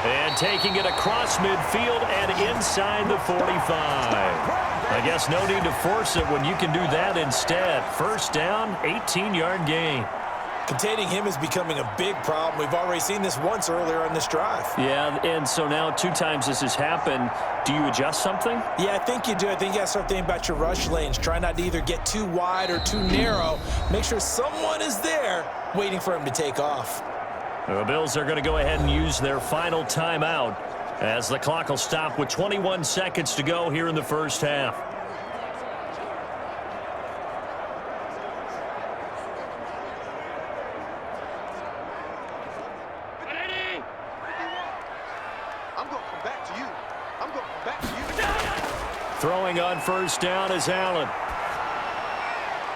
And taking it across midfield and inside the 45. I guess no need to force it when you can do that instead. First down, 18-yard gain. Containing him is becoming a big problem. We've already seen this once earlier on this drive. Yeah, and so now 2 times this has happened. Do you adjust something? Yeah, I think you do. I think you got to start thinking about your rush lanes. Try not to either get too wide or too narrow. Make sure someone is there waiting for him to take off. The Bills are going to go ahead and use their final timeout as the clock will stop with 21 seconds to go here in the first half. Throwing on first down is Allen.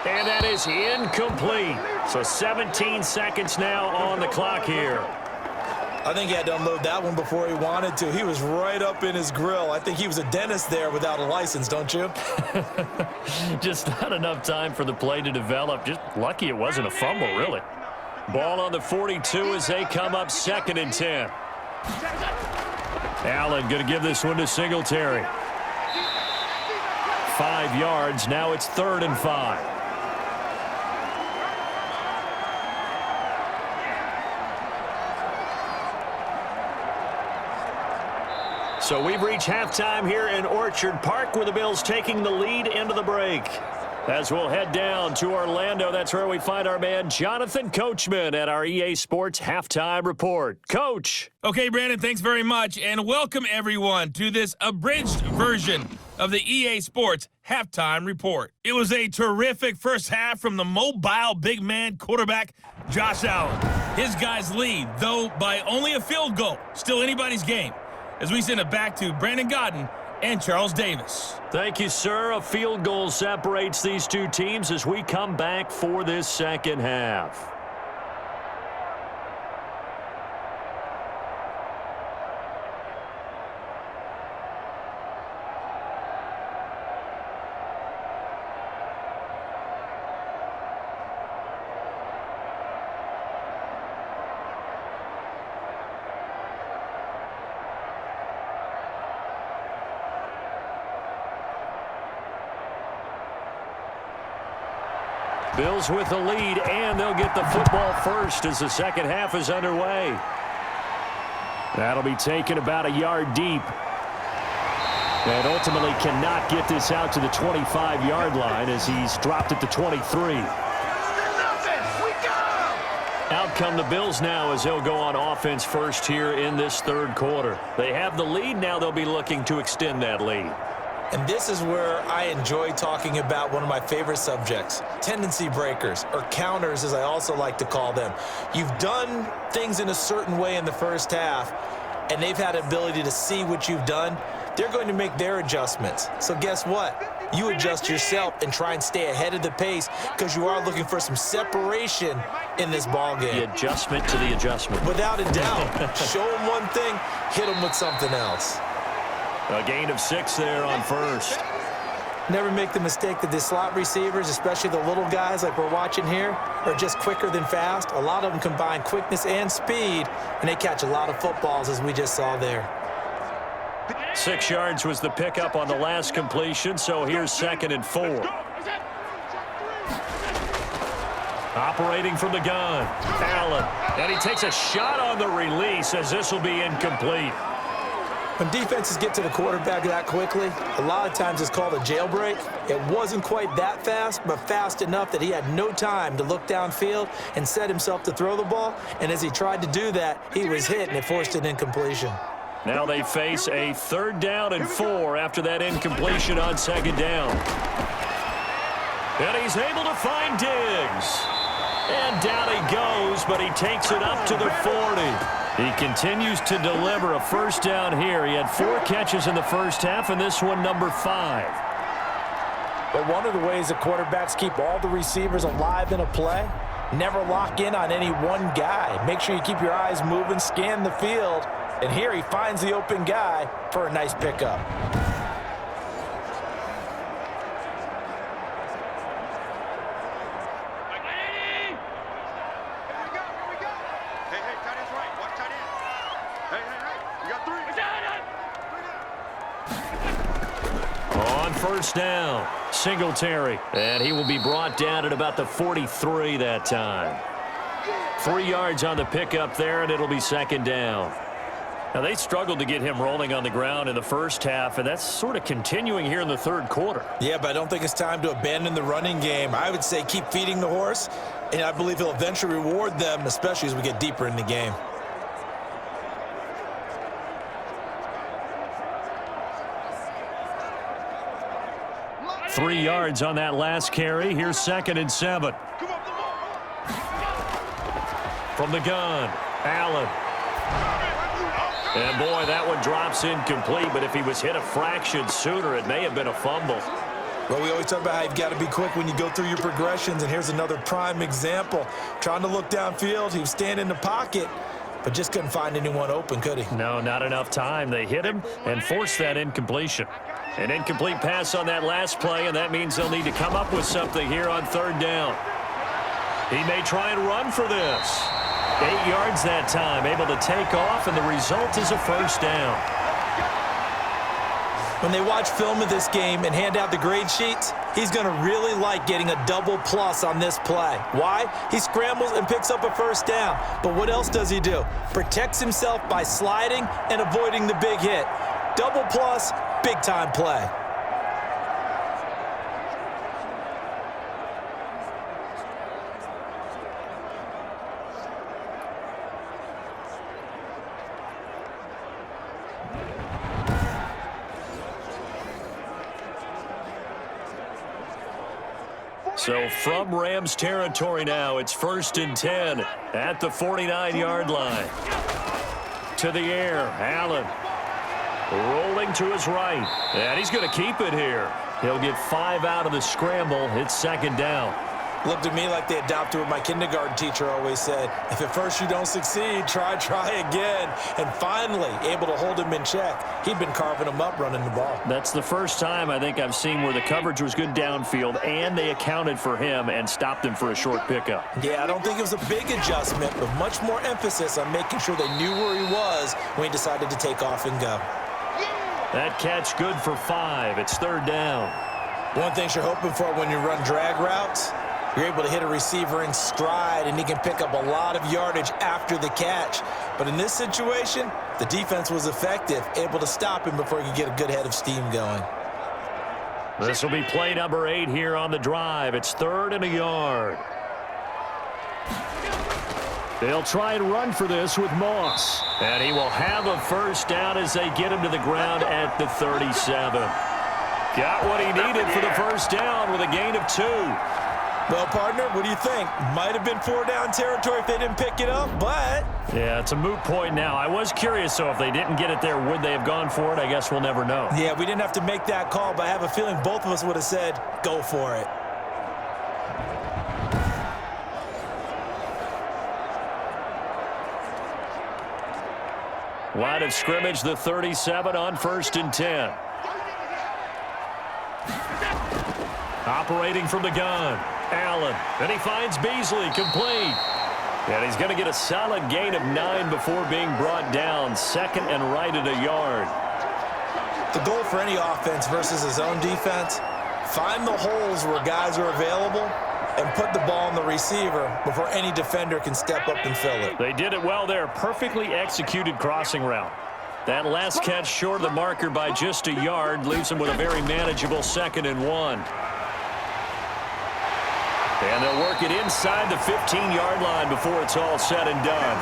And that is incomplete. So 17 seconds now on the clock here. I think he had to unload that one before he wanted to. He was right up in his grill. I think he was a dentist there without a license, don't you? Just not enough time for the play to develop. Just lucky it wasn't a fumble, really. Ball on the 42 as they come up 2nd and 10. Allen going to give this one to Singletary. 5 yards. Now it's 3rd and 5. So we've reached halftime here in Orchard Park with the Bills taking the lead into the break. As we'll head down to Orlando, that's where we find our man Jonathan Coachman at our EA Sports Halftime Report. Coach. Okay, Brandon, thanks very much, and welcome everyone to this abridged version of the EA Sports Halftime Report. It was a terrific first half from the mobile big man quarterback, Josh Allen. His guys lead, though by only a field goal. Still anybody's game. As we send it back to Brandon Godden and Charles Davis. Thank you, sir. A field goal separates these two teams as we come back for this second half. Bills with the lead, and they'll get the football first as the second half is underway. That'll be taken about a yard deep. And ultimately cannot get this out to the 25-yard line as he's dropped at the 23. Out come the Bills now as they'll go on offense first here in this third quarter. They have the lead. Now they'll be looking to extend that lead. And this is where I enjoy talking about one of my favorite subjects, tendency breakers, or counters as I also like to call them. You've done things in a certain way in the first half, and they've had the ability to see what you've done. They're going to make their adjustments. So guess what? You adjust yourself and try and stay ahead of the pace because you are looking for some separation in this ball game. The adjustment to the adjustment. Without a doubt. Show them one thing, hit them with something else. A gain of 6 there on first. Never make the mistake that the slot receivers, especially the little guys like we're watching here, are just quicker than fast. A lot of them combine quickness and speed, and they catch a lot of footballs, as we just saw there. 6 yards was the pickup on the last completion, so here's 2nd and 4. Operating from the gun, Allen. And he takes a shot on the release as this will be incomplete. When defenses get to the quarterback that quickly, a lot of times it's called a jailbreak. It wasn't quite that fast, but fast enough that he had no time to look downfield and set himself to throw the ball. And as he tried to do that, he was hit, and it forced an incompletion. Now they face a 3rd down and 4 after that incompletion on 2nd down. And he's able to find Diggs. And down he goes, but he takes it up to the 40. He continues to deliver a 1st down here. He had 4 catches in the first half, and this one number 5. But one of the ways that quarterbacks keep all the receivers alive in a play, never lock in on any one guy. Make sure you keep your eyes moving, scan the field, and here he finds the open guy for a nice pickup. On 1st down, Singletary. And he will be brought down at about the 43 that time. 3 yards on the pickup there, and it'll be 2nd down. Now, they struggled to get him rolling on the ground in the first half, and that's sort of continuing here in the third quarter. Yeah, but I don't think it's time to abandon the running game. I would say keep feeding the horse, and I believe he'll eventually reward them, especially as we get deeper in the game. Three yards on that last carry. Here's 2nd and 7. From the gun, Allen. And, boy, that one drops incomplete, but if he was hit a fraction sooner, it may have been a fumble. Well, we always talk about how you've got to be quick when you go through your progressions, and here's another prime example. Trying to look downfield, he was standing in the pocket, but just couldn't find anyone open, could he? No, not enough time. They hit him and forced that incompletion. An incomplete pass on that last play, and that means they'll need to come up with something here on 3rd down. He may try and run for this. 8 yards that time, able to take off, and the result is a 1st down. When they watch film of this game and hand out the grade sheets, he's going to really like getting a double plus on this play. Why? He scrambles and picks up a 1st down. But what else does he do? Protects himself by sliding and avoiding the big hit. Double plus, big-time play. So from Rams territory now, it's 1st and 10 at the 49-yard line. To the air, Allen. Rolling to his right. And he's going to keep it here. He'll get 5 out of the scramble. It's 2nd down. Looked at me like they adopted what my kindergarten teacher always said. If at first you don't succeed, try again. And finally, able to hold him in check. He'd been carving him up running the ball. That's the first time I think I've seen where the coverage was good downfield and they accounted for him and stopped him for a short pickup. Yeah, I don't think it was a big adjustment, but much more emphasis on making sure they knew where he was when he decided to take off and go. That catch good for 5. It's 3rd down. One thing you're hoping for when you run drag routes, you're able to hit a receiver in stride, and he can pick up a lot of yardage after the catch. But in this situation, the defense was effective, able to stop him before he could get a good head of steam going. This will be play number 8 here on the drive. It's 3rd and a yard. They'll try and run for this with Moss. And he will have a first down as they get him to the ground at the 37. Got what he needed for the first down with a gain of 2. Well, partner, what do you think? Might have been 4-down territory if they didn't pick it up, but... Yeah, it's a moot point now. I was curious, so if they didn't get it there, would they have gone for it? I guess we'll never know. Yeah, we didn't have to make that call, but I have a feeling both of us would have said, go for it. Line of scrimmage, the 37 on 1st and 10. Operating from the gun, Allen. And he finds Beasley, complete. And he's going to get a solid gain of 9 before being brought down. 2nd and right at a yard. The goal for any offense versus his own defense, find the holes where guys are available and put the ball in the receiver before any defender can step up and fill it. They did it well there. Perfectly executed crossing route. That last catch short of the marker by just a yard leaves him with a very manageable 2nd and 1. And they'll work it inside the 15-yard line before it's all said and done.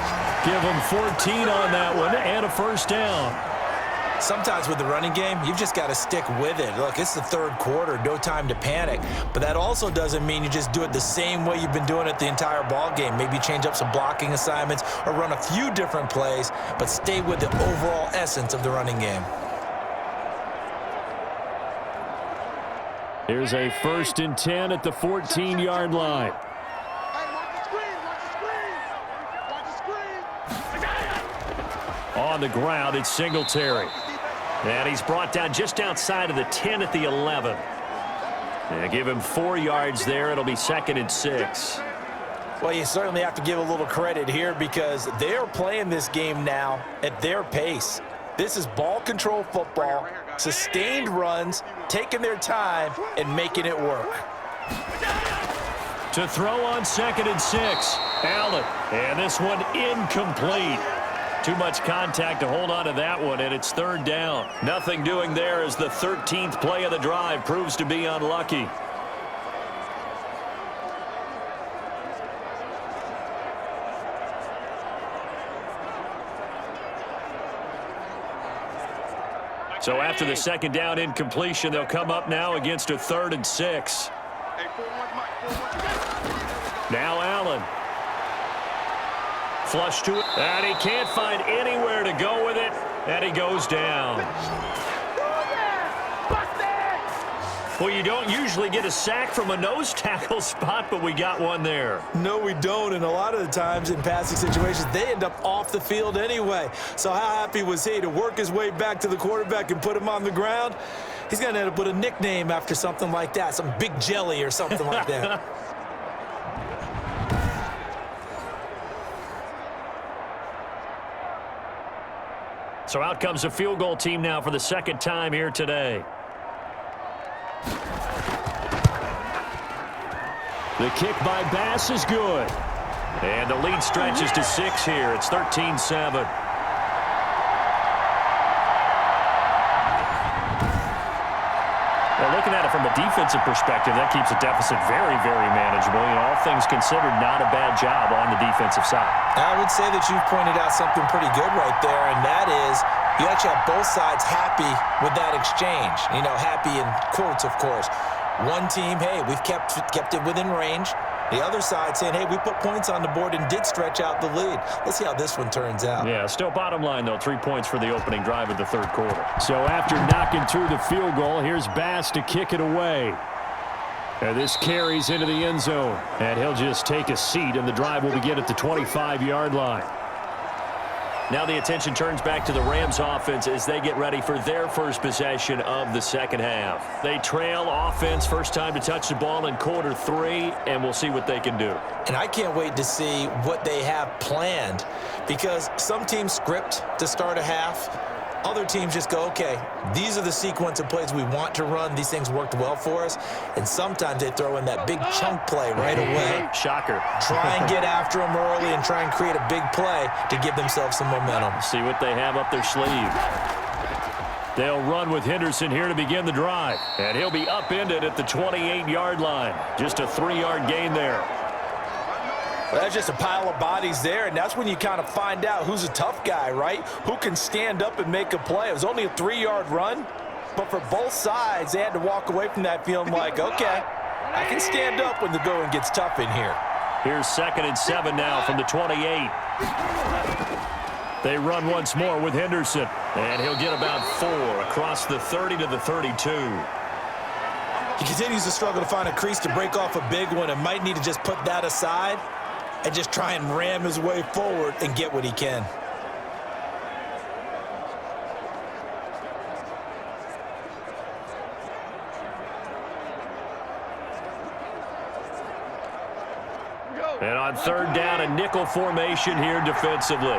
Give them 14 on that one and a first down. Sometimes with the running game, you've just got to stick with it. Look, it's the 3rd quarter, no time to panic. But that also doesn't mean you just do it the same way you've been doing it the entire ball game. Maybe change up some blocking assignments or run a few different plays, but stay with the overall essence of the running game. Here's a 1st and 10 at the 14-yard line. On the ground, it's Singletary. And he's brought down just outside of the 10 at the 11. And give him 4 yards there. It'll be 2nd and 6. Well, you certainly have to give a little credit here because they're playing this game now at their pace. This is ball control football, sustained runs, taking their time, and making it work. To throw on 2nd and 6, Allen. And this one incomplete. Too much contact to hold on to that one, and it's 3rd down. Nothing doing there as the 13th play of the drive proves to be unlucky. So after the 2nd down incompletion, they'll come up now against a 3rd and 6. Now Allen. Flush to it, and he can't find anywhere to go with it, and he goes down. Well, you don't usually get a sack from a nose tackle spot, but we got one there. No, we don't, and a lot of the times in passing situations, they end up off the field anyway. So how happy was he to work his way back to the quarterback and put him on the ground? He's going to end up with a nickname after something like that, some Big Jelly or something like that. So out comes a field goal team now for the 2nd time here today. The kick by Bass is good. And the lead stretches to 6 here. It's 13-7. Well, looking at it from a defensive perspective, that keeps a deficit very, very manageable. You know, all things considered, not a bad job on the defensive side. I would say that you've pointed out something pretty good right there, and that is you actually have both sides happy with that exchange. You know, happy in quotes, of course. One team, hey, we've kept it within range. The other side saying, hey, we put points on the board and did stretch out the lead. Let's see how this one turns out. Yeah, still bottom line, though, 3 points for the opening drive of the 3rd quarter. So after knocking through the field goal, here's Bass to kick it away. And this carries into the end zone. And he'll just take a seat, and the drive will begin at the 25-yard line. Now the attention turns back to the Rams offense as they get ready for their first possession of the 2nd half. They trail offense, first time to touch the ball in quarter 3, and we'll see what they can do. And I can't wait to see what they have planned because some teams script to start a half. Other teams just go, okay, these are the sequence of plays we want to run. These things worked well for us. And sometimes they throw in that big chunk play right away. Shocker. Try and get after them early and try and create a big play to give themselves some momentum. See what they have up their sleeve. They'll run with Henderson here to begin the drive. And he'll be upended at the 28-yard line. Just a 3-yard gain there. Well, that's just a pile of bodies there, and that's when you kind of find out who's a tough guy, right? Who can stand up and make a play. It was only a 3-yard run, but for both sides, they had to walk away from that feeling like, okay, I can stand up when the going gets tough in here. Here's 2nd and 7 now from the 28. They run once more with Henderson, and he'll get about 4 across the 30 to the 32. He continues to struggle to find a crease to break off a big one and might need to just put that aside and just try and ram his way forward and get what he can. And on 3rd down, a nickel formation here defensively.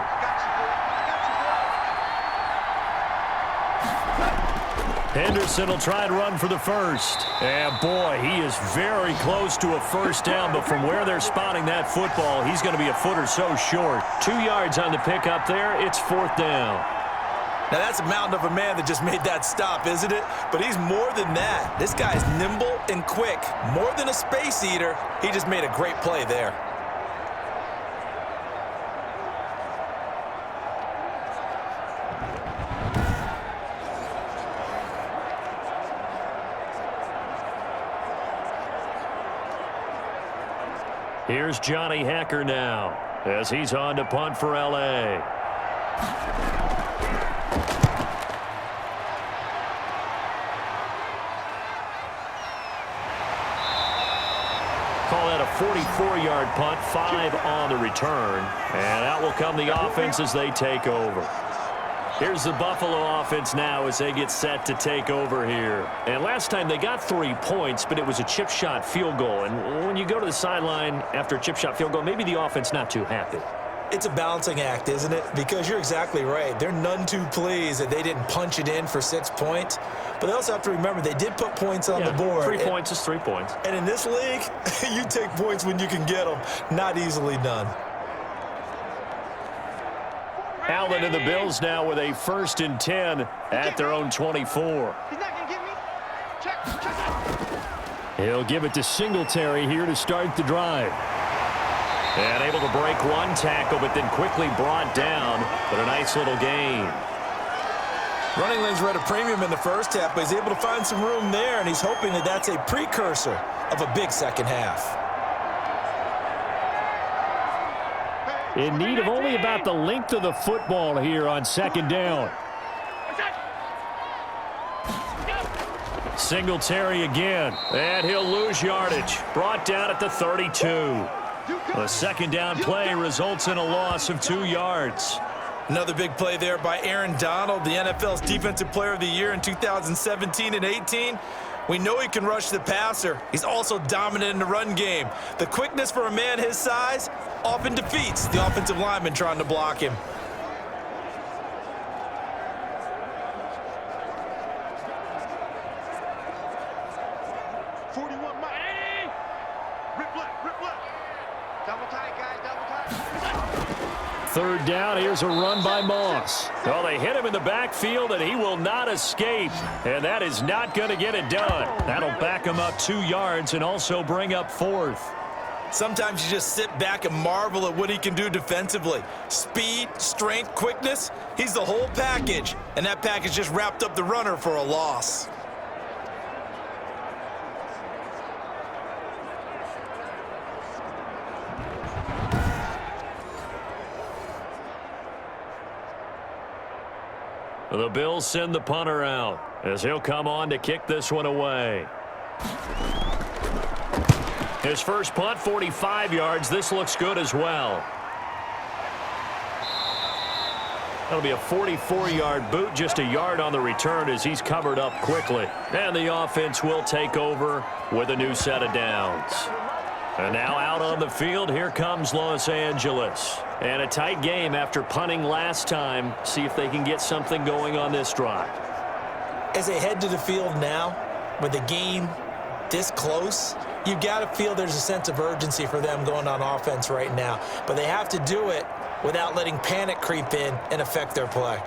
Henderson will try and run for the first. And boy, he is very close to a first down, but from where they're spotting that football, he's going to be a foot or so short. 2 yards on the pickup there. It's 4th down. Now that's a mountain of a man that just made that stop, isn't it? But he's more than that. This guy's nimble and quick. More than a space eater, he just made a great play there. Here's Johnny Hacker now as he's on to punt for L.A. Call that a 44-yard punt, 5 on the return. And out will come the offense as they take over. Here's the Buffalo offense now as they get set to take over here. And last time they got 3 points, but it was a chip shot field goal. And when you go to the sideline after a chip shot field goal, maybe the offense not too happy. It's a balancing act, isn't it? Because you're exactly right. They're none too pleased that they didn't punch it in for 6 points. But they also have to remember they did put points on the board. 3 points is 3 points. And in this league, you take points when you can get them. Not easily done. Allen and the Bills now with a 1st and 10 at their own 24. He's not going to get me. Check. He'll give it to Singletary here to start the drive. And able to break 1 tackle, but then quickly brought down. But a nice little gain. Running lanes were at a premium in the first half, but he's able to find some room there, and he's hoping that that's a precursor of a big second half. In need of only about the length of the football here on 2nd down. Singletary again, and he'll lose yardage. Brought down at the 32. A 2nd down play results in a loss of 2 yards. Another big play there by Aaron Donald, the NFL's Defensive Player of the Year in 2017 and 18. We know he can rush the passer. He's also dominant in the run game. The quickness for a man his size often defeats the offensive lineman trying to block him. Third down, here's a run by Moss. Well, they hit him in the backfield, and he will not escape. And that is not going to get it done. That'll back him up 2 yards and also bring up 4th. Sometimes you just sit back and marvel at what he can do defensively. Speed, strength, quickness, he's the whole package. And that package just wrapped up the runner for a loss. The Bills send the punter out as he'll come on to kick this one away. His first punt, 45 yards. This looks good as well. That'll be a 44-yard boot, just a yard on the return as he's covered up quickly. And the offense will take over with a new set of downs. And now out on the field, here comes Los Angeles. And a tight game after punting last time. See if they can get something going on this drive. As they head to the field now, with the game this close, you got to feel there's a sense of urgency for them going on offense right now. But they have to do it without letting panic creep in and affect their play.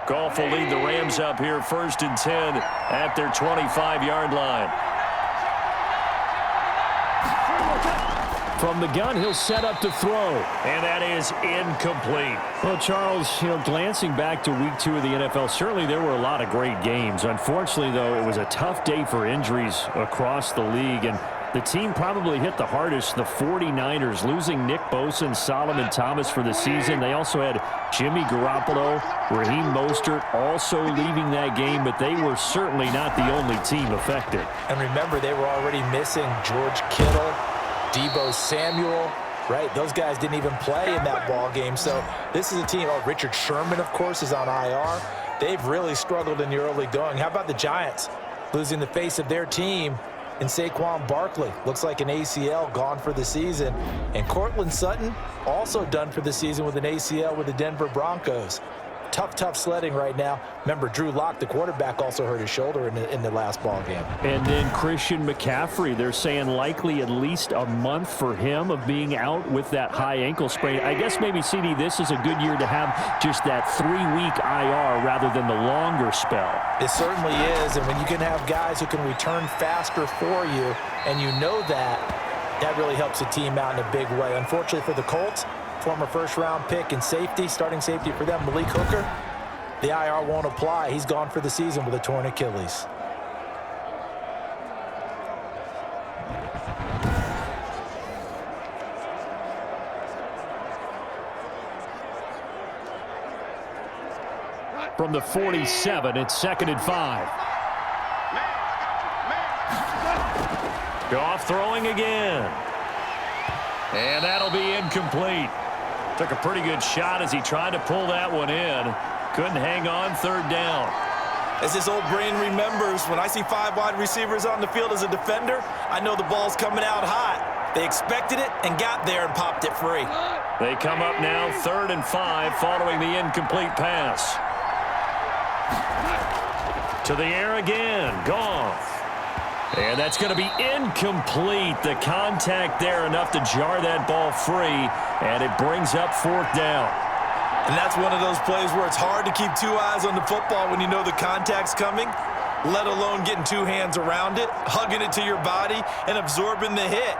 Goff will lead the Rams up here 1st and 10 at their 25-yard line. From the gun, he'll set up to throw. And that is incomplete. Well, Charles, glancing back to week 2 of the NFL, certainly there were a lot of great games. Unfortunately, though, it was a tough day for injuries across the league, and the team probably hit the hardest, the 49ers, losing Nick Bosa and Solomon Thomas for the season. They also had Jimmy Garoppolo, Raheem Mostert also leaving that game, but they were certainly not the only team affected. And remember, they were already missing George Kittle, Deebo Samuel, right? Those guys didn't even play in that ball game. So this is a team. Oh, Richard Sherman, of course, is on IR. They've really struggled in the early going. How about the Giants losing the face of their team in Saquon Barkley? Looks like an ACL, gone for the season. And Cortland Sutton also done for the season with an ACL with the Denver Broncos. Tough sledding right now. Remember, Drew Lock, the quarterback, also hurt his shoulder in the last ball game. And then Christian McCaffrey, they're saying likely at least a month for him of being out with that high ankle sprain. I guess maybe, CD, this is a good year to have just that 3-week IR rather than the longer spell. It certainly is, and when you can have guys who can return faster for you, and you know that really helps the team out in a big way. Unfortunately for the Colts, former first-round pick and safety, starting safety for them, Malik Hooker, the IR won't apply. He's gone for the season with a torn Achilles. From the 47, it's 2nd and 5. Goff throwing again. And that'll be incomplete. Took a pretty good shot as he tried to pull that one in. Couldn't hang on, 3rd down. As this old brain remembers, when I see 5 wide receivers on the field as a defender, I know the ball's coming out hot. They expected it and got there and popped it free. They come up now 3rd and 5 following the incomplete pass. To the air again, Goff. And that's going to be incomplete. The contact there enough to jar that ball free, and it brings up 4th down. And that's one of those plays where it's hard to keep 2 eyes on the football when you know the contact's coming, let alone getting 2 hands around it, hugging it to your body, and absorbing the hit,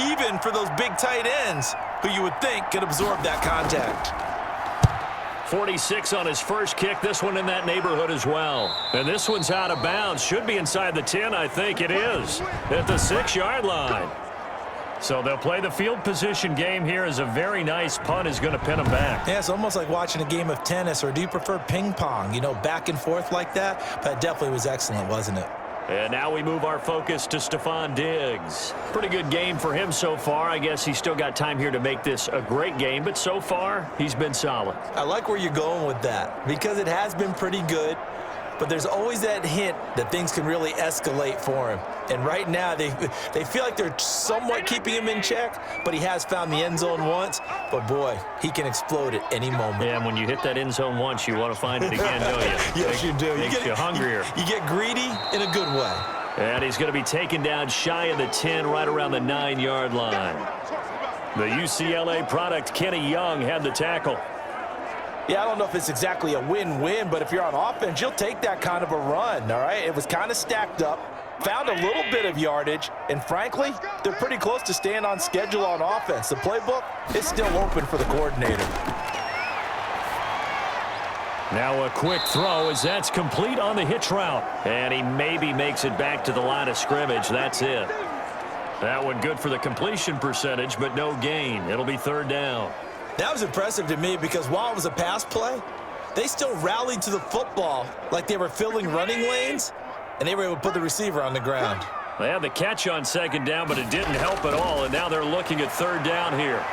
even for those big tight ends who you would think could absorb that contact. 46 on his first kick. This one in that neighborhood as well. And this one's out of bounds. Should be inside the 10, I think it is, at the 6-yard line. So they'll play the field position game here as a very nice punt is going to pin them back. Yeah, it's almost like watching a game of tennis, or do you prefer ping pong? Back and forth like that? But it definitely was excellent, wasn't it? And now we move our focus to Stephon Diggs. Pretty good game for him so far. I guess he's still got time here to make this a great game, but so far, he's been solid. I like where you're going with that, because it has been pretty good, but there's always that hint that things can really escalate for him. And right now, they feel like they're somewhat keeping him in check, but he has found the end zone once. But, boy, he can explode at any moment. Yeah, and when you hit that end zone once, you want to find it again, don't you? Yes, you do. Makes you hungrier. You get greedy in a good way. And he's going to be taken down shy of the 10, right around the 9-yard line. The UCLA product, Kenny Young, had the tackle. Yeah, I don't know if it's exactly a win-win, but if you're on offense, you'll take that kind of a run, all right? It was kind of stacked up, found a little bit of yardage, and frankly, they're pretty close to staying on schedule on offense. The playbook is still open for the coordinator. Now a quick throw as that's complete on the hitch route. And he maybe makes it back to the line of scrimmage. That's it. That one good for the completion percentage, but no gain. It'll be 3rd down. That was impressive to me because while it was a pass play, they still rallied to the football like they were filling running lanes, and they were able to put the receiver on the ground. They had the catch on 2nd down, but it didn't help at all, and now they're looking at 3rd down here.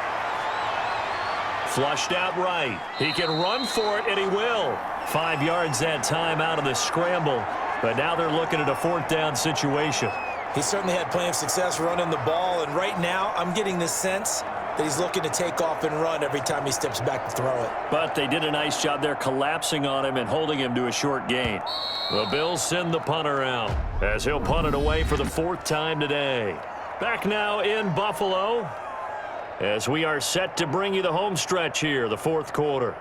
Flushed out right. He can run for it, and he will. 5 yards that time out of the scramble, but now they're looking at a 4th down situation. He certainly had plenty of success running the ball, and right now I'm getting this sense that he's looking to take off and run every time he steps back to throw it. But they did a nice job there collapsing on him and holding him to a short gain. The Bills send the punter out as he'll punt it away for the 4th time today. Back now in Buffalo as we are set to bring you the home stretch here, the 4th quarter.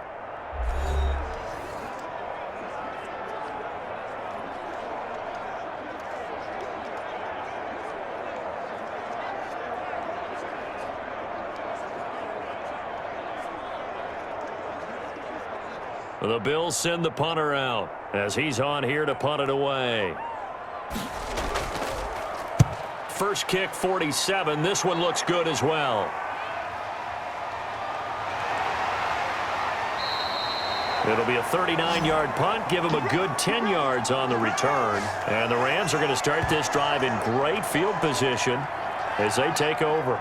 The Bills send the punter out as he's on here to punt it away. First kick, 47. This one looks good as well. It'll be a 39-yard punt. Give him a good 10 yards on the return. And the Rams are going to start this drive in great field position as they take over.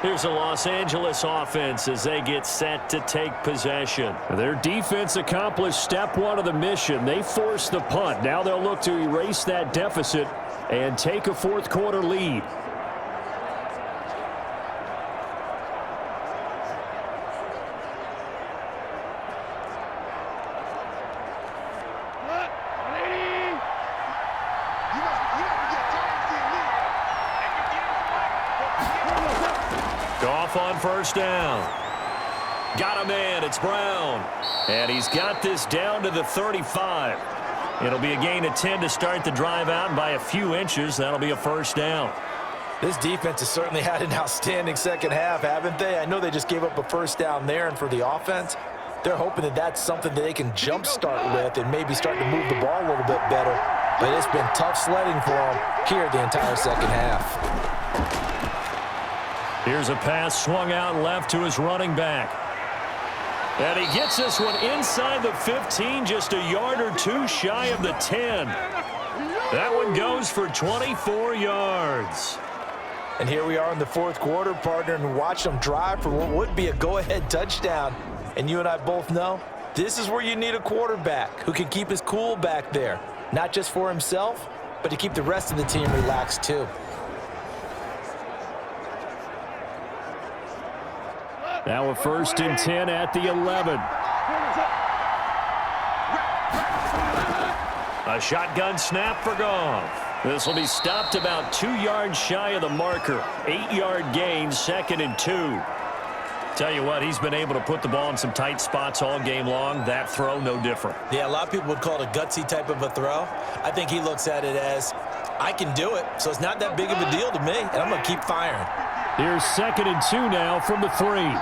Here's the Los Angeles offense as they get set to take possession. Their defense accomplished step one of the mission. They forced the punt. Now they'll look to erase that deficit and take a fourth quarter lead. Goff on first down. Got a man. It's Brown. And he's got this down to the 35. It'll be a gain of 10 to start the drive out, and by a few inches, that'll be a first down. This defense has certainly had an outstanding second half, haven't they? I know they just gave up a first down there, and for the offense, they're hoping that that's something that they can jumpstart with and maybe start to move the ball a little bit better. But it's been tough sledding for them here the entire second half. Here's a pass swung out left to his running back. And he gets this one inside the 15, just a yard or two shy of the 10. That one goes for 24 yards. And here we are in the fourth quarter, partner, and watch them drive for what would be a go-ahead touchdown. And you and I both know this is where you need a quarterback who can keep his cool back there, not just for himself, but to keep the rest of the team relaxed too. Now a first and 10 at the 11. A shotgun snap for Goff. This will be stopped about 2 yards shy of the marker. 8-yard gain, 2nd and 2. Tell you what, he's been able to put the ball in some tight spots all game long. That throw, no different. Yeah, a lot of people would call it a gutsy type of a throw. I think he looks at it as, I can do it, so it's not that big of a deal to me, and I'm going to keep firing. Here's 2nd and 2 now from the 3.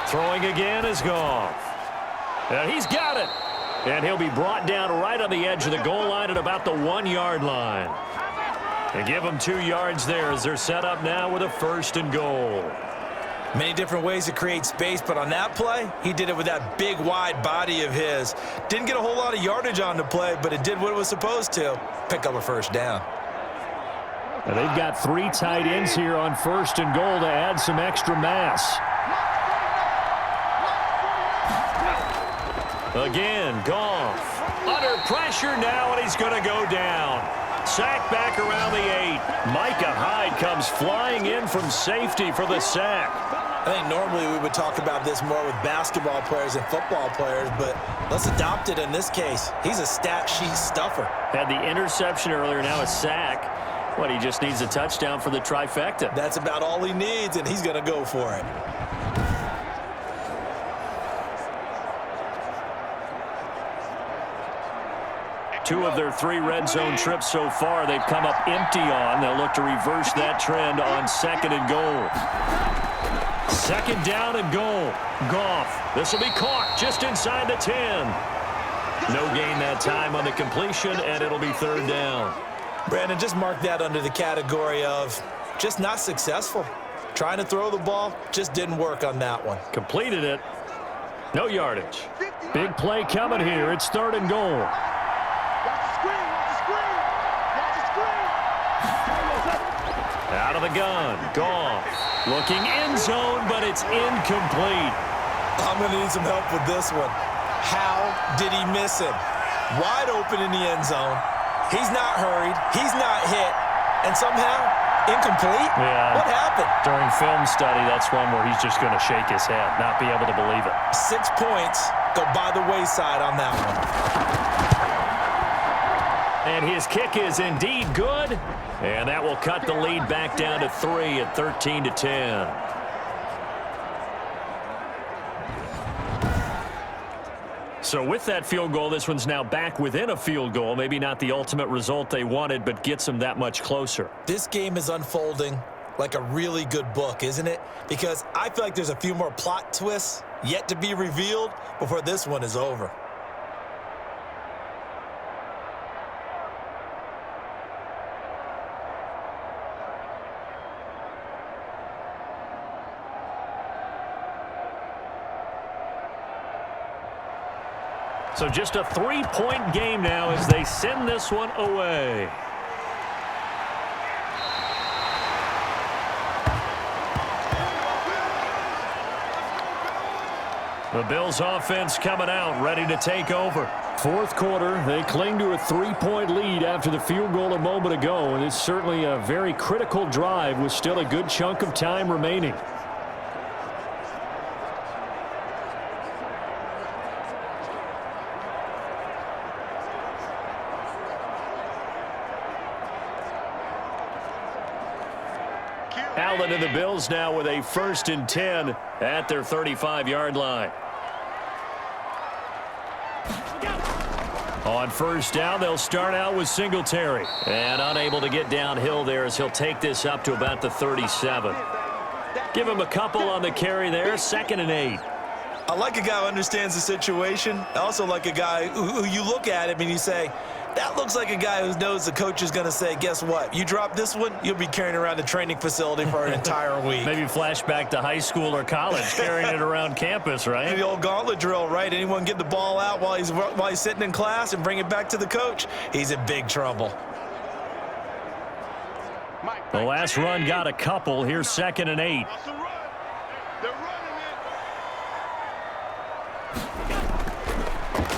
Throwing again is Goff. And he's got it. And he'll be brought down right on the edge of the goal line at about the 1-yard line. They give him 2 yards there as they're set up now with a first and goal. Many different ways to create space, but on that play, he did it with that big, wide body of his. Didn't get a whole lot of yardage on the play, but it did what it was supposed to. Pick up a first down. And they've got 3 tight ends here on first and goal to add some extra mass. Again, Goff. Under pressure now, and he's going to go down. Sack back around the 8. Micah Hyde comes flying in from safety for the sack. I think normally we would talk about this more with basketball players and football players, but let's adopt it in this case. He's a stat sheet stuffer. Had the interception earlier, now a sack. What, he just needs a touchdown for the trifecta. That's about all he needs, and he's going to go for it. Two of their 3 red zone trips so far, they've come up empty on. They'll look to reverse that trend on 2nd and goal. 2nd down and goal. Goff. This will be caught just inside the 10. No gain that time on the completion, and it'll be 3rd down. Brandon, just mark that under the category of just not successful. Trying to throw the ball, just didn't work on that one. Completed it. No yardage. Big play coming here. It's 3rd and goal. Out of the gun. Goff. Looking end zone, but it's incomplete. I'm going to need some help with this one. How did he miss him? Wide open in the end zone. He's not hurried. He's not hit. And somehow, incomplete? Yeah. What happened? During film study, that's one where he's just going to shake his head, not be able to believe it. 6 points go by the wayside on that one. And his kick is indeed good. And that will cut the lead back down to 3 at 13-10. So with that field goal, this one's now back within a field goal. Maybe not the ultimate result they wanted, but gets them that much closer. This game is unfolding like a really good book, isn't it? Because I feel like there's a few more plot twists yet to be revealed before this one is over. So just a 3-point game now as they send this one away. The Bills offense coming out, ready to take over. Fourth quarter, they cling to a 3-point lead after the field goal a moment ago, and it's certainly a very critical drive with still a good chunk of time remaining. Allen and the Bills now with a 1st and 10 at their 35-yard line. On 1st down, they'll start out with Singletary. And unable to get downhill there as he'll take this up to about the 37. Give him a couple on the carry there, 2nd and 8. I like a guy who understands the situation. I also like a guy who you look at him and you say, that looks like a guy who knows the coach is going to say, guess what? You drop this one, you'll be carrying around the training facility for an entire week. Maybe flashback to high school or college, carrying it around campus, right? The old gauntlet drill, right? Anyone get the ball out while he's sitting in class and bring it back to the coach? He's in big trouble. The last run got a couple. Here's 2nd and 8.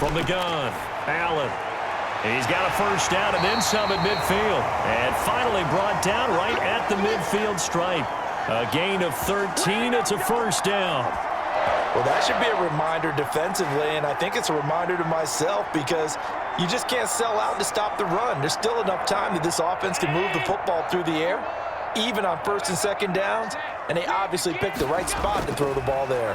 From the gun, Allen. He's got a 1st down and then some at midfield. And finally brought down right at the midfield stripe. A gain of 13. It's a 1st down. Well, that should be a reminder defensively, and I think it's a reminder to myself because you just can't sell out to stop the run. There's still enough time that this offense can move the football through the air, even on 1st and 2nd downs, and they obviously picked the right spot to throw the ball there.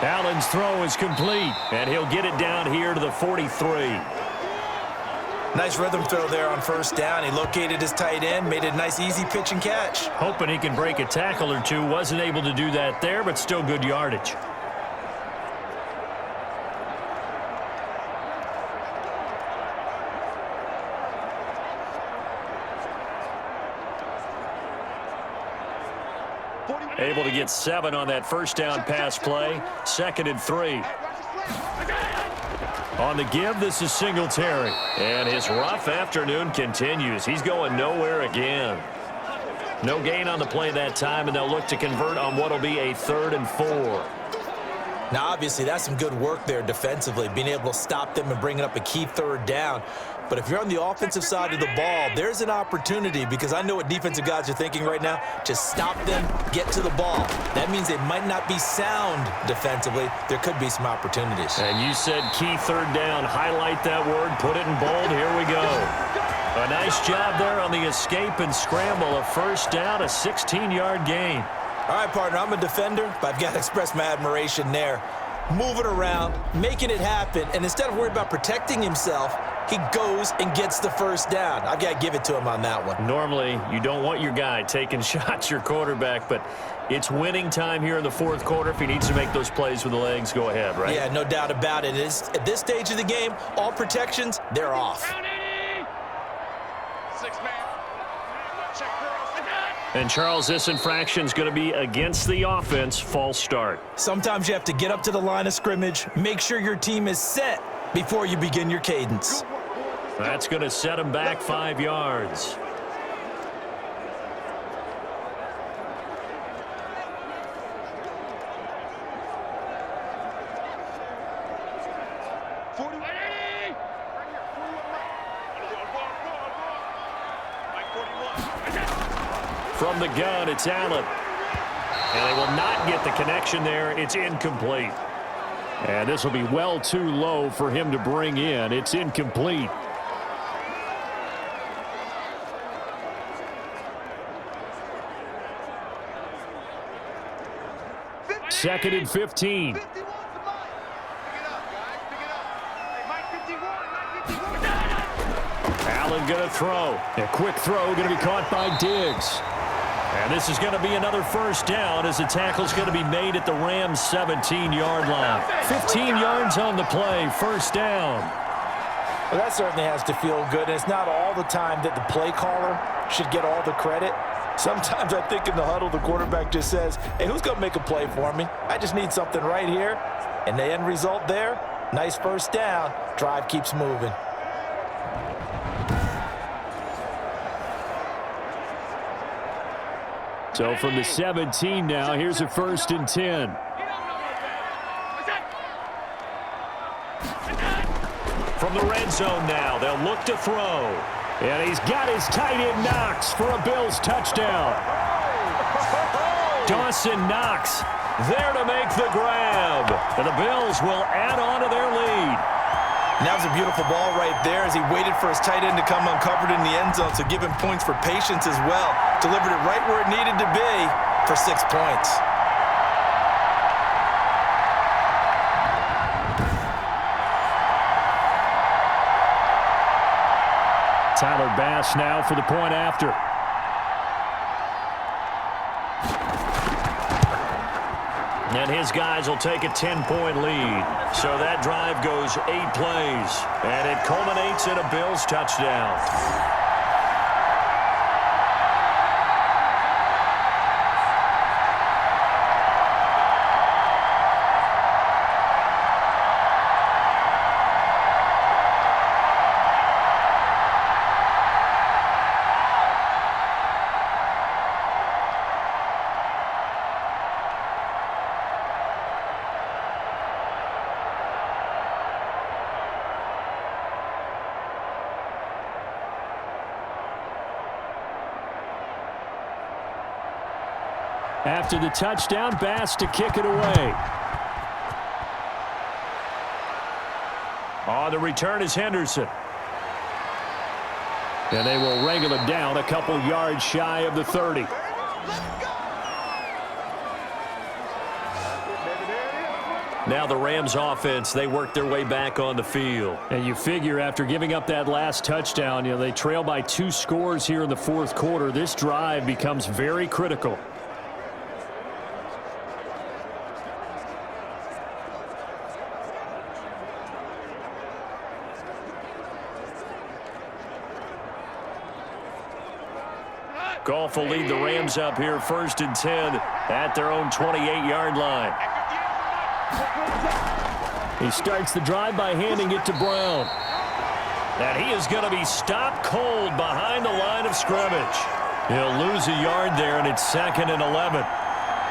Allen's throw is complete, and he'll get it down here to the 43. Nice rhythm throw there on 1st down. He located his tight end, made a nice easy pitch and catch. Hoping he can break a tackle or two. Wasn't able to do that there, but still good yardage. Able to get 7 on that 1st down pass play. 2nd and 3. On the give, this is Singletary. And his rough afternoon continues. He's going nowhere again. No gain on the play that time, and they'll look to convert on what will be a 3rd and 4. Now, obviously, that's some good work there defensively, being able to stop them and bringing up a key 3rd down. But if you're on the offensive side of the ball, there's an opportunity because I know what defensive guys are thinking right now. Just stop them, get to the ball. That means they might not be sound defensively. There could be some opportunities. And you said key 3rd down. Highlight that word. Put it in bold. Here we go. A nice job there on the escape and scramble. A 1st down, a 16-yard gain. All right, partner, I'm a defender, but I've got to express my admiration there. Moving around, making it happen, and instead of worrying about protecting himself, he goes and gets the 1st down. I've got to give it to him on that one. Normally, you don't want your guy taking shots, your quarterback, but it's winning time here in the 4th quarter. If he needs to make those plays with the legs, go ahead, right? Yeah, no doubt about it. At this stage of the game, all protections, they're off. And, Charles, this infraction's going to be against the offense. False start. Sometimes you have to get up to the line of scrimmage, make sure your team is set before you begin your cadence. That's going to set him back 5 yards. From the gun, it's Allen. And they will not get the connection there. It's incomplete. And this will be well too low for him to bring in. It's incomplete. Second and 15. Allen going to throw. A quick throw going to be caught by Diggs. And this is going to be another first down as the tackle's going to be made at the Rams' 17-yard line. 15 yards on the play, first down. Well, that certainly has to feel good, and it's not all the time that the play caller should get all the credit. Sometimes I think in the huddle, the quarterback just says, hey, who's going to make a play for me? I just need something right here. And the end result there, nice first down. Drive keeps moving. So from the 17 now, here's a 1st and 10. From the red zone now, they'll look to throw. And he's got his tight end Knox for a Bills touchdown. Dawson Knox there to make the grab. And the Bills will add on to their lead. And that was a beautiful ball right there as he waited for his tight end to come uncovered in the end zone, so give him points for patience as well. Delivered it right where it needed to be for 6 points. Tyler Bass now for the point after. And his guys will take a 10-point lead. So that drive goes 8 plays. And it culminates in a Bills touchdown. After the touchdown, Bass to kick it away. On the return is Henderson. And they will wrangle him down a couple yards shy of the 30. Now the Rams offense, they work their way back on the field. And you figure after giving up that last touchdown, they trail by 2 scores here in the 4th quarter. This drive becomes very critical. Goff will lead the Rams up here 1st and 10 at their own 28-yard line. He starts the drive by handing it to Brown. And he is going to be stopped cold behind the line of scrimmage. He'll lose a yard there, and it's 2nd and 11.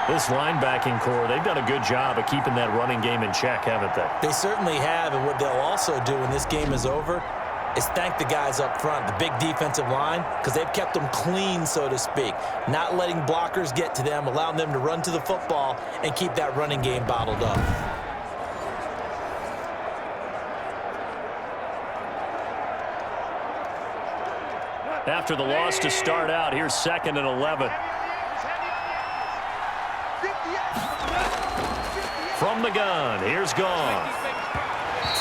This linebacking core, they've done a good job of keeping that running game in check, haven't they? They certainly have, and what they'll also do when this game is over is thank the guys up front, the big defensive line, because they've kept them clean, so to speak. Not letting blockers get to them, allowing them to run to the football and keep that running game bottled up. After the loss to start out, here's 2nd and 11. From the gun, here's Goff.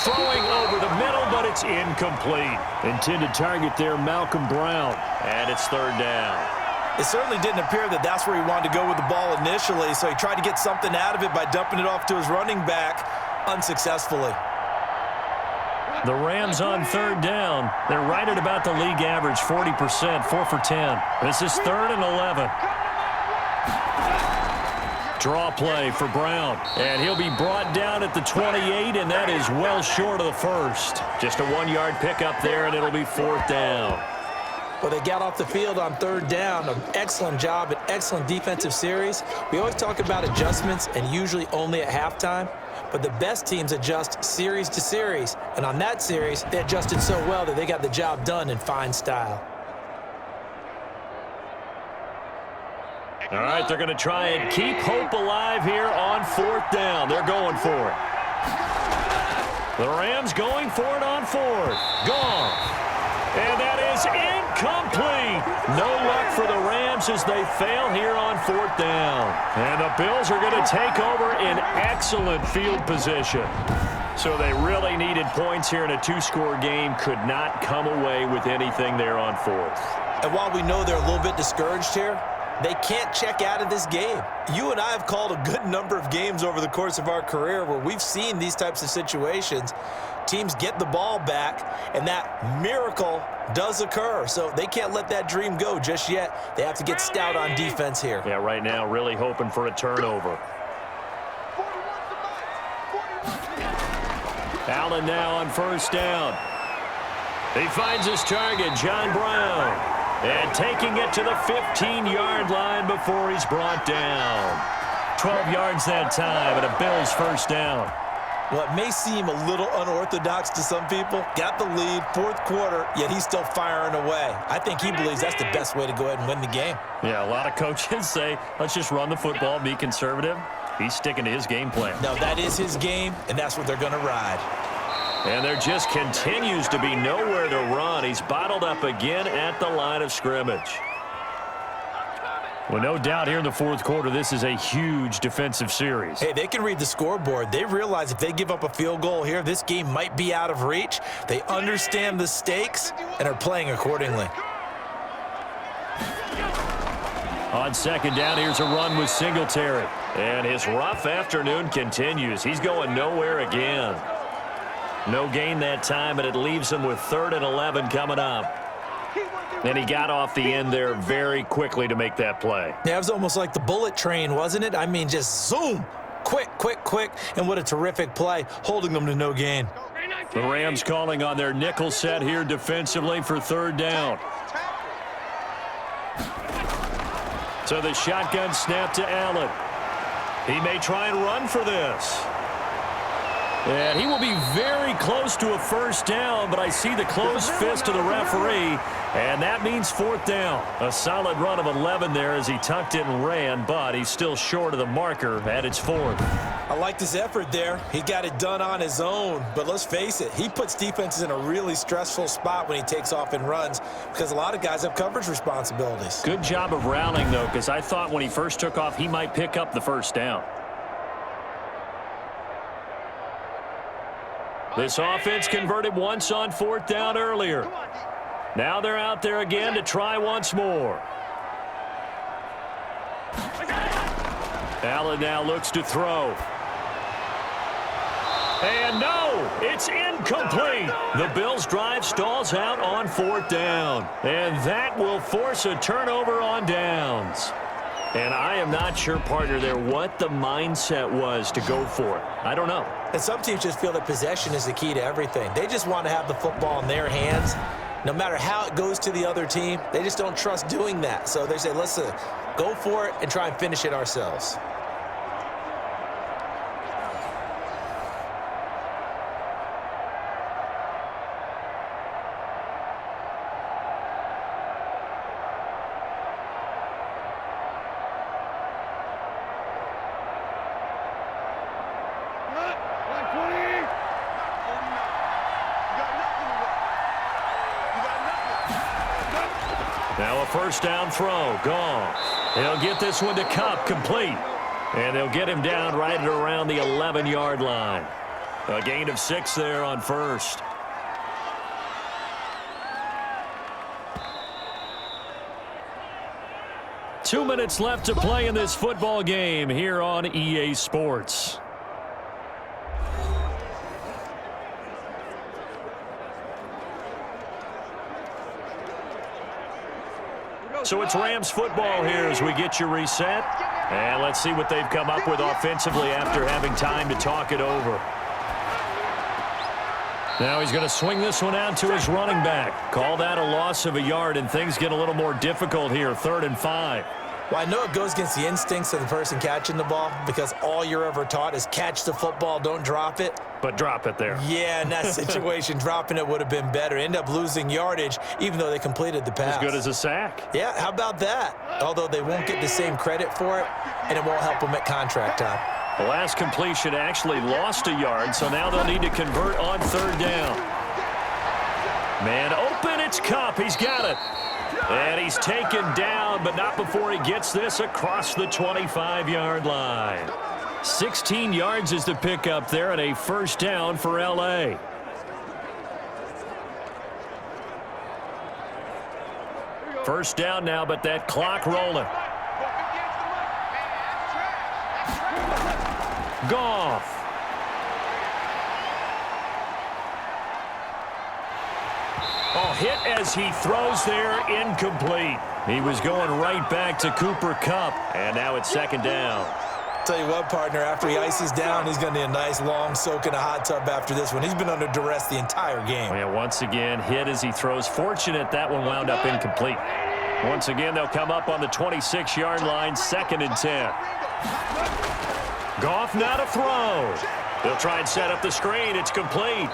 Throwing over the middle, but it's incomplete. Intended target there, Malcolm Brown. And it's 3rd down. It certainly didn't appear that that's where he wanted to go with the ball initially, so he tried to get something out of it by dumping it off to his running back unsuccessfully. The Rams on 3rd down. They're right at about the league average, 40%, 4 for 10. This is 3rd and 11. Draw play for Brown. And he'll be brought down at the 28, and that is well short of the first. Just a 1-yard pickup there, and it'll be 4th down. Well, they got off the field on 3rd down. An excellent job, an excellent defensive series. We always talk about adjustments, and usually only at halftime. But the best teams adjust series to series. And on that series, they adjusted so well that they got the job done in fine style. All right, they're going to try and keep hope alive here on 4th down. They're going for it. The Rams going for it on 4th. Gone. And that is incomplete. No luck for the Rams as they fail here on 4th down. And the Bills are going to take over in excellent field position. So they really needed points here in a 2-score game. Could not come away with anything there on 4th. And while we know they're a little bit discouraged here, They can't check out of this game. You and I have called a good number of games over the course of our career where we've seen these types of situations. Teams get the ball back, and that miracle does occur. So they can't let that dream go just yet. They have to get stout on defense here. Yeah, right now really hoping for a turnover. Allen now on first down. He finds his target, John Brown. And taking it to the 15-yard line before he's brought down. 12 yards that time, and a Bills first down. Well, it may seem a little unorthodox to some people. Got the lead, fourth quarter, yet he's still firing away. I think he believes that's the best way to go ahead and win the game. Yeah, a lot of coaches say, let's just run the football, be conservative. He's sticking to his game plan. No, that is his game, and that's what they're going to ride. And there just continues to be nowhere to run. He's bottled up again at the line of scrimmage. Well, no doubt here in the fourth quarter, this is a huge defensive series. Hey, they can read the scoreboard. They realize if they give up a field goal here, this game might be out of reach. They understand the stakes and are playing accordingly. On second down, here's a run with Singletary. And his rough afternoon continues. He's going nowhere again. No gain that time, and it leaves him with 3rd and 11 coming up. And he got off the end there very quickly to make that play. Yeah, it was almost like the bullet train, wasn't it? I mean, just zoom. Quick, quick, quick. And what a terrific play, holding them to no gain. The Rams calling on their nickel set here defensively for 3rd down. So the shotgun snap to Allen. He may try and run for this. And he will be very close to a first down, but I see the closed fist of the referee, and that means 4th down. A solid run of 11 there as he tucked it and ran, but he's still short of the marker at its 4th. I like this effort there. He got it done on his own, but let's face it, he puts defenses in a really stressful spot when he takes off and runs because a lot of guys have coverage responsibilities. Good job of rallying, though, because I thought when he first took off, he might pick up the first down. This offense converted once on 4th down earlier. Now they're out there again to try once more. Allen now looks to throw. And no, it's incomplete. The Bills' drive stalls out on 4th down. And that will force a turnover on downs. And I am not sure, partner, there what the mindset was to go for it. I don't know. And some teams just feel that possession is the key to everything. They just want to have the football in their hands. No matter how it goes to the other team, they just don't trust doing that. So they say, listen, go for it and try and finish it ourselves. Now a first down throw, gone. He'll get this one to Kupp, complete. And they'll get him down right at around the 11-yard line. A gain of 6 there on first. Two minutes left to play in this football game here on EA Sports. So it's Rams football here as we get you reset. And let's see what they've come up with offensively after having time to talk it over. Now he's going to swing this one out to his running back. Call that a loss of a yard, and things get a little more difficult here, 3rd and 5. Well, I know it goes against the instincts of the person catching the ball because all you're ever taught is catch the football, don't drop it. But drop it there. Yeah, in that situation, dropping it would have been better. End up losing yardage, even though they completed the pass. As good as a sack. Yeah, how about that? Although they won't get the same credit for it, and it won't help them at contract time. The last completion actually lost a yard, so now they'll need to convert on 3rd down. Man open, it's Kupp. He's got it. And he's taken down, but not before he gets this across the 25-yard line. 16 yards is the pickup there, and a first down for L.A. First down now, but that clock rolling. Goff. Oh, hit as he throws there, incomplete. He was going right back to Cooper Kupp, and now it's second down. Tell you what, partner, after he ices down, he's going to need a nice long soak in a hot tub after this one. He's been under duress the entire game. And once again, hit as he throws. Fortunate that one wound up incomplete. Once again, they'll come up on the 26-yard line, 2nd and 10. Goff now to throw. They'll try and set up the screen. It's complete.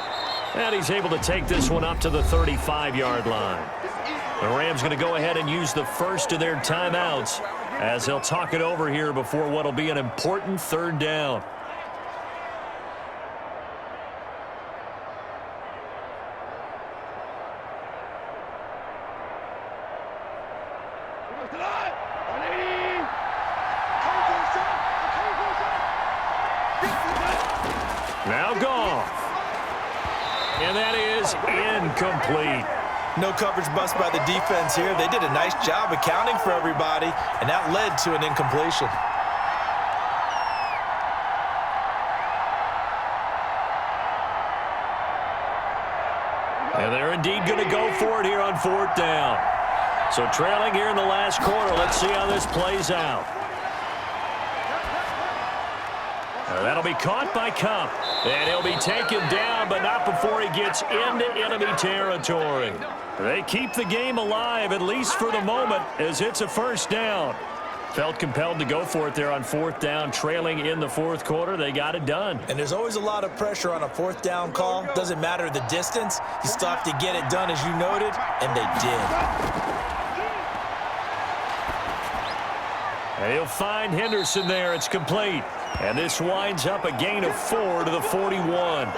And he's able to take this one up to the 35-yard line. The Rams going to go ahead and use the first of their timeouts as they'll talk it over here before what will be an important 3rd down. Now Goff. And that is incomplete. No coverage bust by the defense here. They did a nice job accounting for everybody, and that led to an incompletion. And they're indeed going to go for it here on 4th down. So trailing here in the last quarter. Let's see how this plays out. That'll be caught by Kupp. And he'll be taken down, but not before he gets into enemy territory. They keep the game alive, at least for the moment, as it's a 1st down. Felt compelled to go for it there on 4th down, trailing in the 4th quarter. They got it done. And there's always a lot of pressure on a 4th down call. Doesn't matter the distance. You still have to get it done, as you noted, and they did. And he'll find Henderson there. It's complete. And this winds up a gain of 4 to the 41.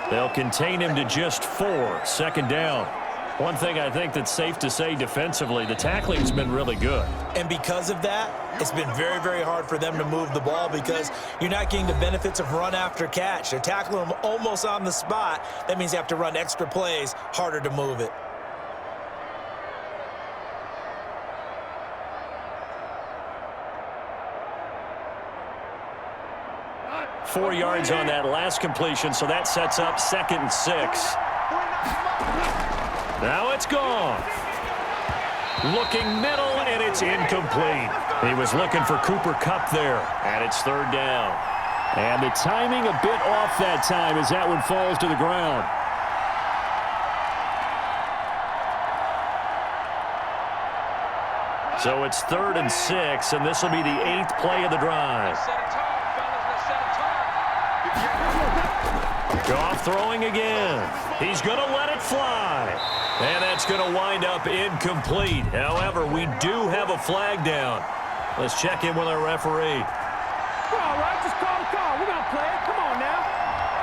They'll contain him to just 4. 2nd down. One thing I think that's safe to say defensively, the tackling's been really good. And because of that, it's been very, very hard for them to move the ball because you're not getting the benefits of run after catch. They're tackling them almost on the spot. That means you have to run extra plays, harder to move it. Four yards on that last completion, so that sets up 2nd and 6. Now it's Goff. Looking middle, and it's incomplete. He was looking for Cooper Kupp there, and it's 3rd down. And the timing a bit off that time as that one falls to the ground. So it's 3rd and 6, and this will be the 8th play of the drive. Goff throwing again. He's going to let it fly. And that's going to wind up incomplete. However, we do have a flag down. Let's check in with our referee. All right, just call the call. We're going to play it. Come on now.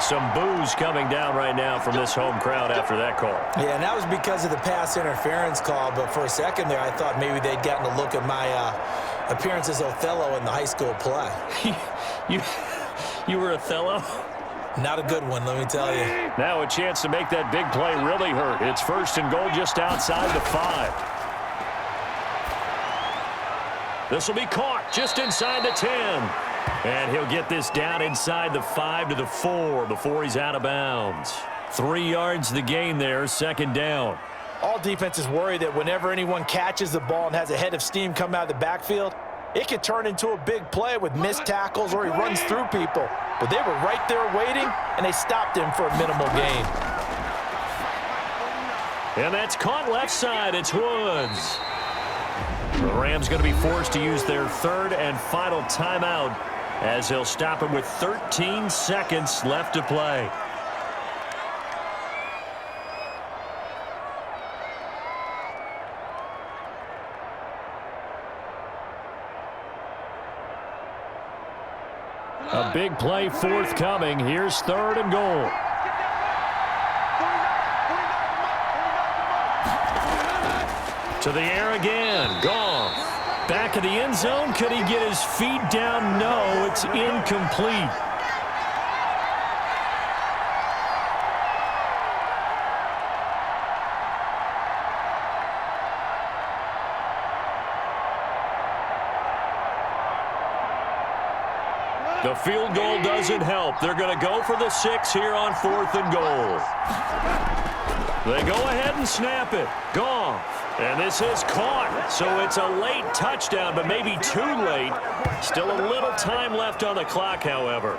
Some boos coming down right now from this home crowd after that call. Yeah, and that was because of the pass interference call. But for a second there, I thought maybe they'd gotten a look at my appearance as Othello in the high school play. You were Othello? Not a good one, let me tell you. Now a chance to make that big play really hurt. It's 1st and goal just outside the 5. This will be caught just inside the 10. And he'll get this down inside the 5 to the 4 before he's out of bounds. 3 yards the gain there, 2nd down. All defenses worry that whenever anyone catches the ball and has a head of steam come out of the backfield, it could turn into a big play with missed tackles or he runs through people. But they were right there waiting, and they stopped him for a minimal gain. And that's caught left side. It's Woods. The Rams going to be forced to use their 3rd and final timeout as he'll stop him with 13 seconds left to play. A big play forthcoming. Here's 3rd and goal. To the air again. Goff. Back of the end zone. Could he get his feet down? No, it's incomplete. The field goal doesn't help. They're going to go for the 6 here on 4th and goal. They go ahead and snap it. Goff. And this is caught. So it's a late touchdown, but maybe too late. Still a little time left on the clock, however.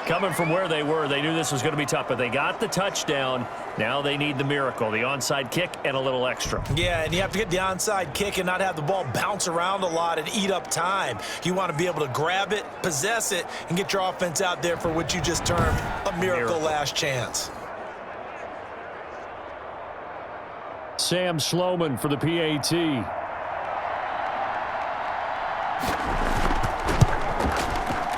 Coming from where they were, they knew this was going to be tough, but they got the touchdown. Now they need the miracle, the onside kick and a little extra. Yeah, and you have to get the onside kick and not have the ball bounce around a lot and eat up time. You want to be able to grab it, possess it, and get your offense out there for what you just termed a miracle last chance. Sam Sloman for the PAT.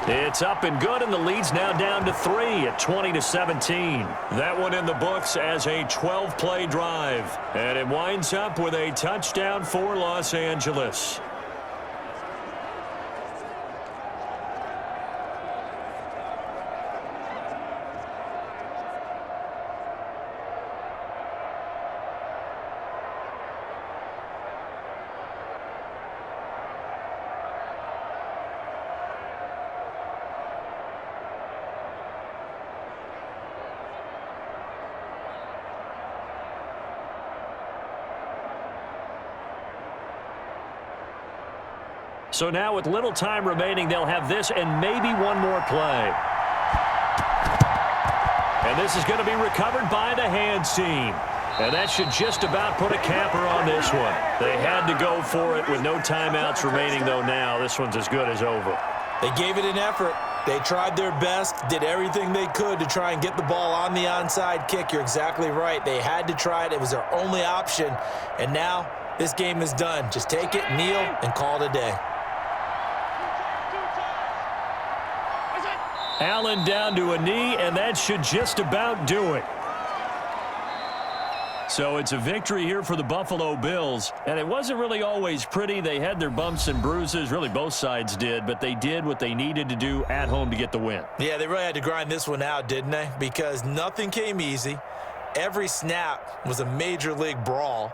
It's up and good, and the lead's now down to 3 at 20-17. That one in the books as a 12-play drive. And it winds up with a touchdown for Los Angeles. So now with little time remaining, they'll have this and maybe one more play. And this is going to be recovered by the hands team. And that should just about put a capper on this one. They had to go for it with no timeouts remaining, though now this one's as good as over. They gave it an effort. They tried their best, did everything they could to try and get the ball on the onside kick. You're exactly right. They had to try it. It was their only option. And now this game is done. Just take it, kneel, and call it a day. Allen down to a knee, and that should just about do it. So it's a victory here for the Buffalo Bills, and it wasn't really always pretty. They had their bumps and bruises, really both sides did, but they did what they needed to do at home to get the win. Yeah, they really had to grind this one out, didn't they? Because nothing came easy. Every snap was a major league brawl.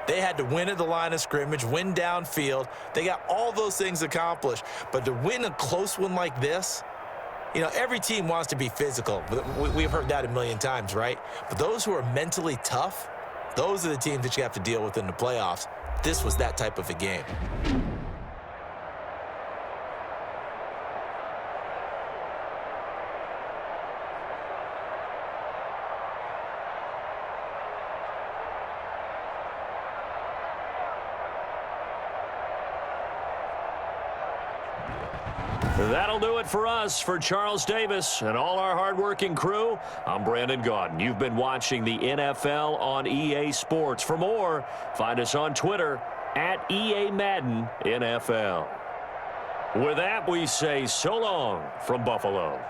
They had to win at the line of scrimmage, win downfield. They got all those things accomplished, but to win a close one like this, you know, every team wants to be physical. We've heard that a million times, right? But those who are mentally tough, those are the teams that you have to deal with in the playoffs. This was that type of a game. That'll do it for us. For Charles Davis and all our hardworking crew, I'm Brandon Gaudin. You've been watching the NFL on EA Sports. For more, find us on Twitter at EA Madden NFL. With that, we say so long from Buffalo.